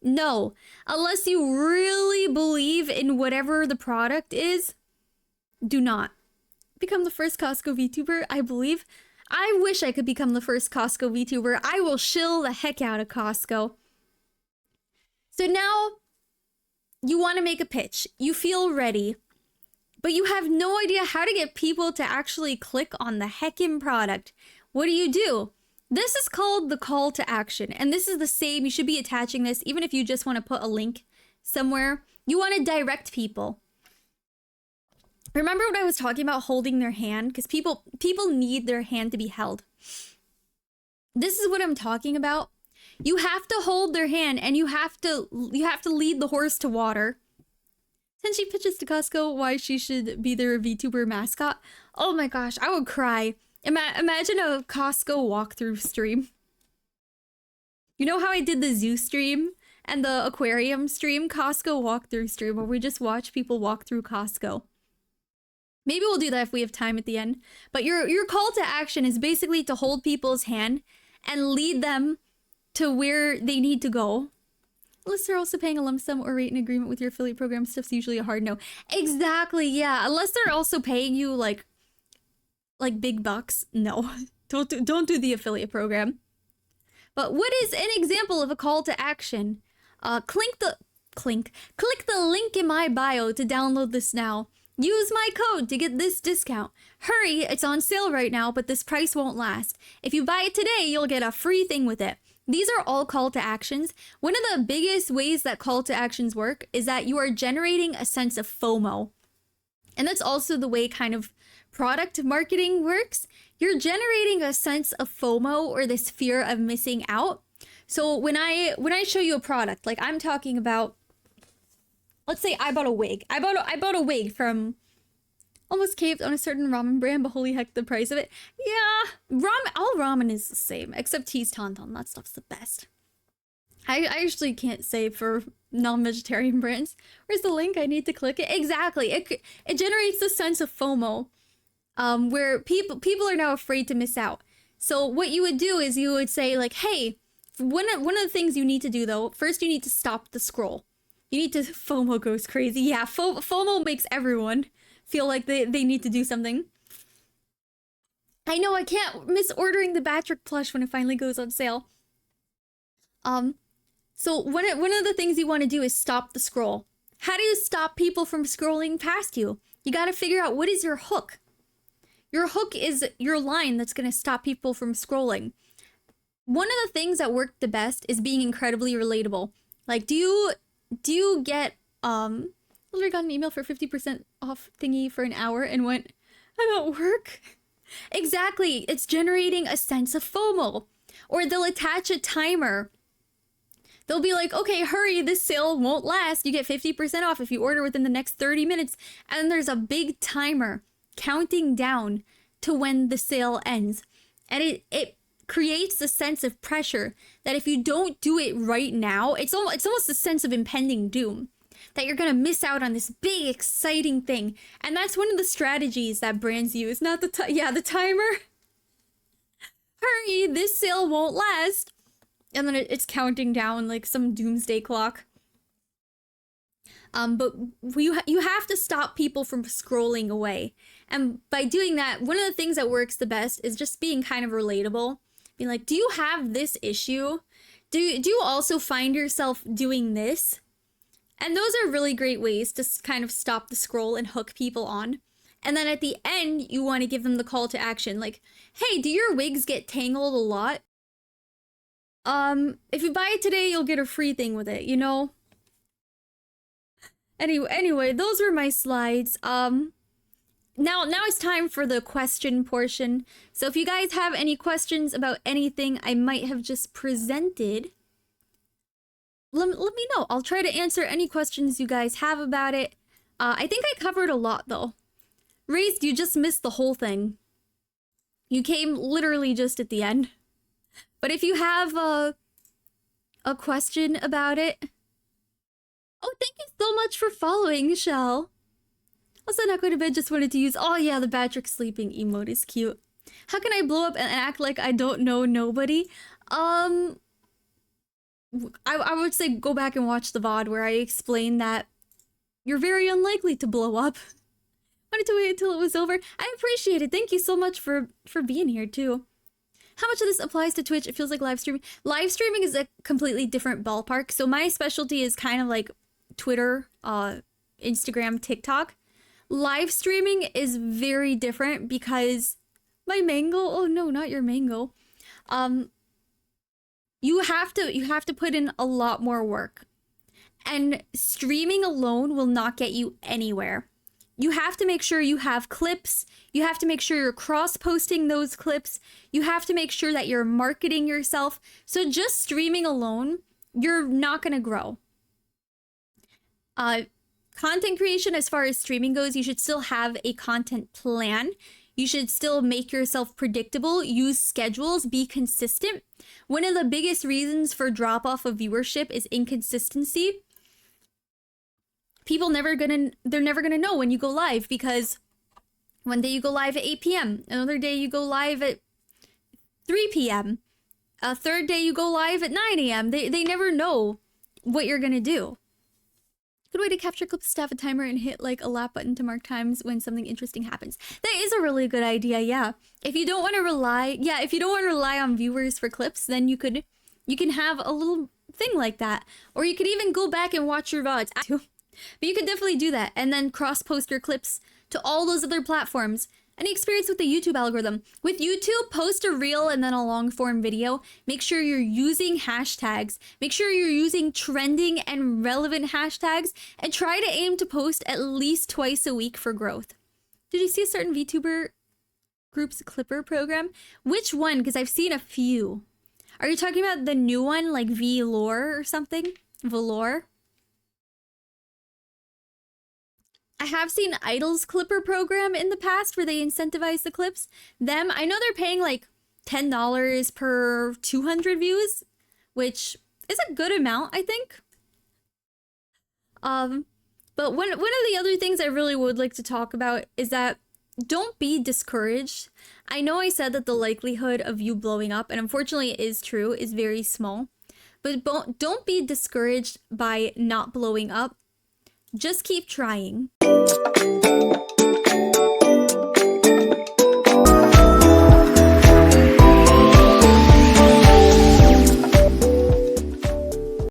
No, unless you really believe in whatever the product is, do not. Become the first Costco VTuber, I believe. I wish I could become the first Costco VTuber. I will shill the heck out of Costco. So now, you want to make a pitch. You feel ready. But you have no idea how to get people to actually click on the heckin' product. What do? This is called the call to action. And this is the same. You should be attaching this, even if you just want to put a link somewhere. You want to direct people. Remember what I was talking about holding their hand? Because people need their hand to be held. This is what I'm talking about. You have to hold their hand, and you have to lead the horse to water. Then she pitches to Costco why she should be their VTuber mascot. Oh my gosh, I would cry. Imagine a Costco walkthrough stream. You know how I did the zoo stream and the aquarium stream? Costco walkthrough stream where we just watch people walk through Costco. Maybe we'll do that if we have time at the end. But your call to action is basically to hold people's hand and lead them to where they need to go. Unless they're also paying a lump sum or rate in agreement with your affiliate program, stuff's usually a hard no. Exactly, yeah. Unless they're also paying you like big bucks, no. Don't do the affiliate program. But what is an example of a call to action? Click the link in my bio to download this now. Use my code to get this discount. Hurry, it's on sale right now, but this price won't last. If you buy it today, you'll get a free thing with it. These are all call to actions. One of the biggest ways that call to actions work is that you are generating a sense of FOMO. And that's also the way kind of product marketing works. You're generating a sense of FOMO, or this fear of missing out. So when I show you a product, like I'm talking about, let's say I bought a wig. I bought a wig from almost caved on a certain ramen brand, but holy heck, the price of it. Yeah, all ramen is the same, except cheese tauntaun. That stuff's the best. I actually can't say for non-vegetarian brands. Where's the link? I need to click it. Exactly. It generates a sense of FOMO, where people are now afraid to miss out. So what you would do is you would say like, hey, one of the things you need to do though, first you need to stop the scroll. You need to, FOMO goes crazy. Yeah, FOMO makes everyone feel like they need to do something. I know, I can't miss ordering the Patrick plush when it finally goes on sale. So one of the things you want to do is stop the scroll. How do you stop people from scrolling past you? You got to figure out, what is your hook? Your hook is your line that's going to stop people from scrolling. One of the things that worked the best is being incredibly relatable. Like, do you get, I got an email for 50% off thingy for an hour and went, I'm at work. Exactly. It's generating a sense of FOMO. Or they'll attach a timer. They'll be like, okay, hurry, this sale won't last. You get 50% off if you order within the next 30 minutes. And there's a big timer counting down to when the sale ends. And it creates a sense of pressure that if you don't do it right now, it's almost a sense of impending doom. That you're gonna miss out on this big, exciting thing. And that's one of the strategies that brands use. Not the the timer. Hurry, this sale won't last. And then it's counting down like some doomsday clock. But you have to stop people from scrolling away. And by doing that, one of the things that works the best is just being kind of relatable. Being like, do you have this issue? Do you also find yourself doing this? And those are really great ways to kind of stop the scroll and hook people on. And then at the end, you want to give them the call to action. Like, hey, do your wigs get tangled a lot? If you buy it today, you'll get a free thing with it, you know? Anyway, those were my slides. Now it's time for the question portion. So if you guys have any questions about anything I might have just presented, let me know. I'll try to answer any questions you guys have about it. I think I covered a lot, though. Raised, you just missed the whole thing. You came literally just at the end. But if you have a question about it... Oh, thank you so much for following, Michelle. Also, not going to bed, just wanted to use... Oh yeah, the Patrick sleeping emote is cute. How can I blow up and act like I don't know nobody? I would say go back and watch the VOD where I explain that you're very unlikely to blow up. Wanted to wait until it was over. I appreciate it. Thank you so much for being here, too. How much of this applies to Twitch? It feels like live streaming. Live streaming is a completely different ballpark. So my specialty is kind of like Twitter, Instagram, TikTok. Live streaming is very different because my mango, oh no, not your mango. You have to put in a lot more work. And streaming alone will not get you anywhere. You have to make sure you have clips. You have to make sure you're cross-posting those clips. You have to make sure that you're marketing yourself. So just streaming alone, you're not going to grow. Content creation, as far as streaming goes, you should still have a content plan. You should still make yourself predictable, use schedules, be consistent. One of the biggest reasons for drop-off of viewership is inconsistency. They're never gonna know when you go live, because one day you go live at 8 p.m. Another day you go live at 3 p.m. A third day you go live at 9 a.m. They never know what you're gonna do. Good way to capture clips, staff a timer, and hit like a lap button to mark times when something interesting happens. That is a really good idea, yeah. If you don't want to rely on viewers for clips, then you can have a little thing like that. Or you could even go back and watch your VODs too. But you could definitely do that and then cross-post your clips to all those other platforms. Any experience with the YouTube algorithm? With YouTube, post a reel and then a long-form video. Make sure you're using hashtags. Make sure you're using trending and relevant hashtags. And try to aim to post at least twice a week for growth. Did you see a certain VTuber group's Clipper program? Which one? Because I've seen a few. Are you talking about the new one, like V-Lore or something? Velour? I have seen Idol's Clipper program in the past where they incentivize the clips. I know they're paying like $10 per 200 views, which is a good amount, I think. But one of the other things I really would like to talk about is that don't be discouraged. I know I said that the likelihood of you blowing up, and unfortunately it is true, is very small. But don't be discouraged by not blowing up. Just keep trying.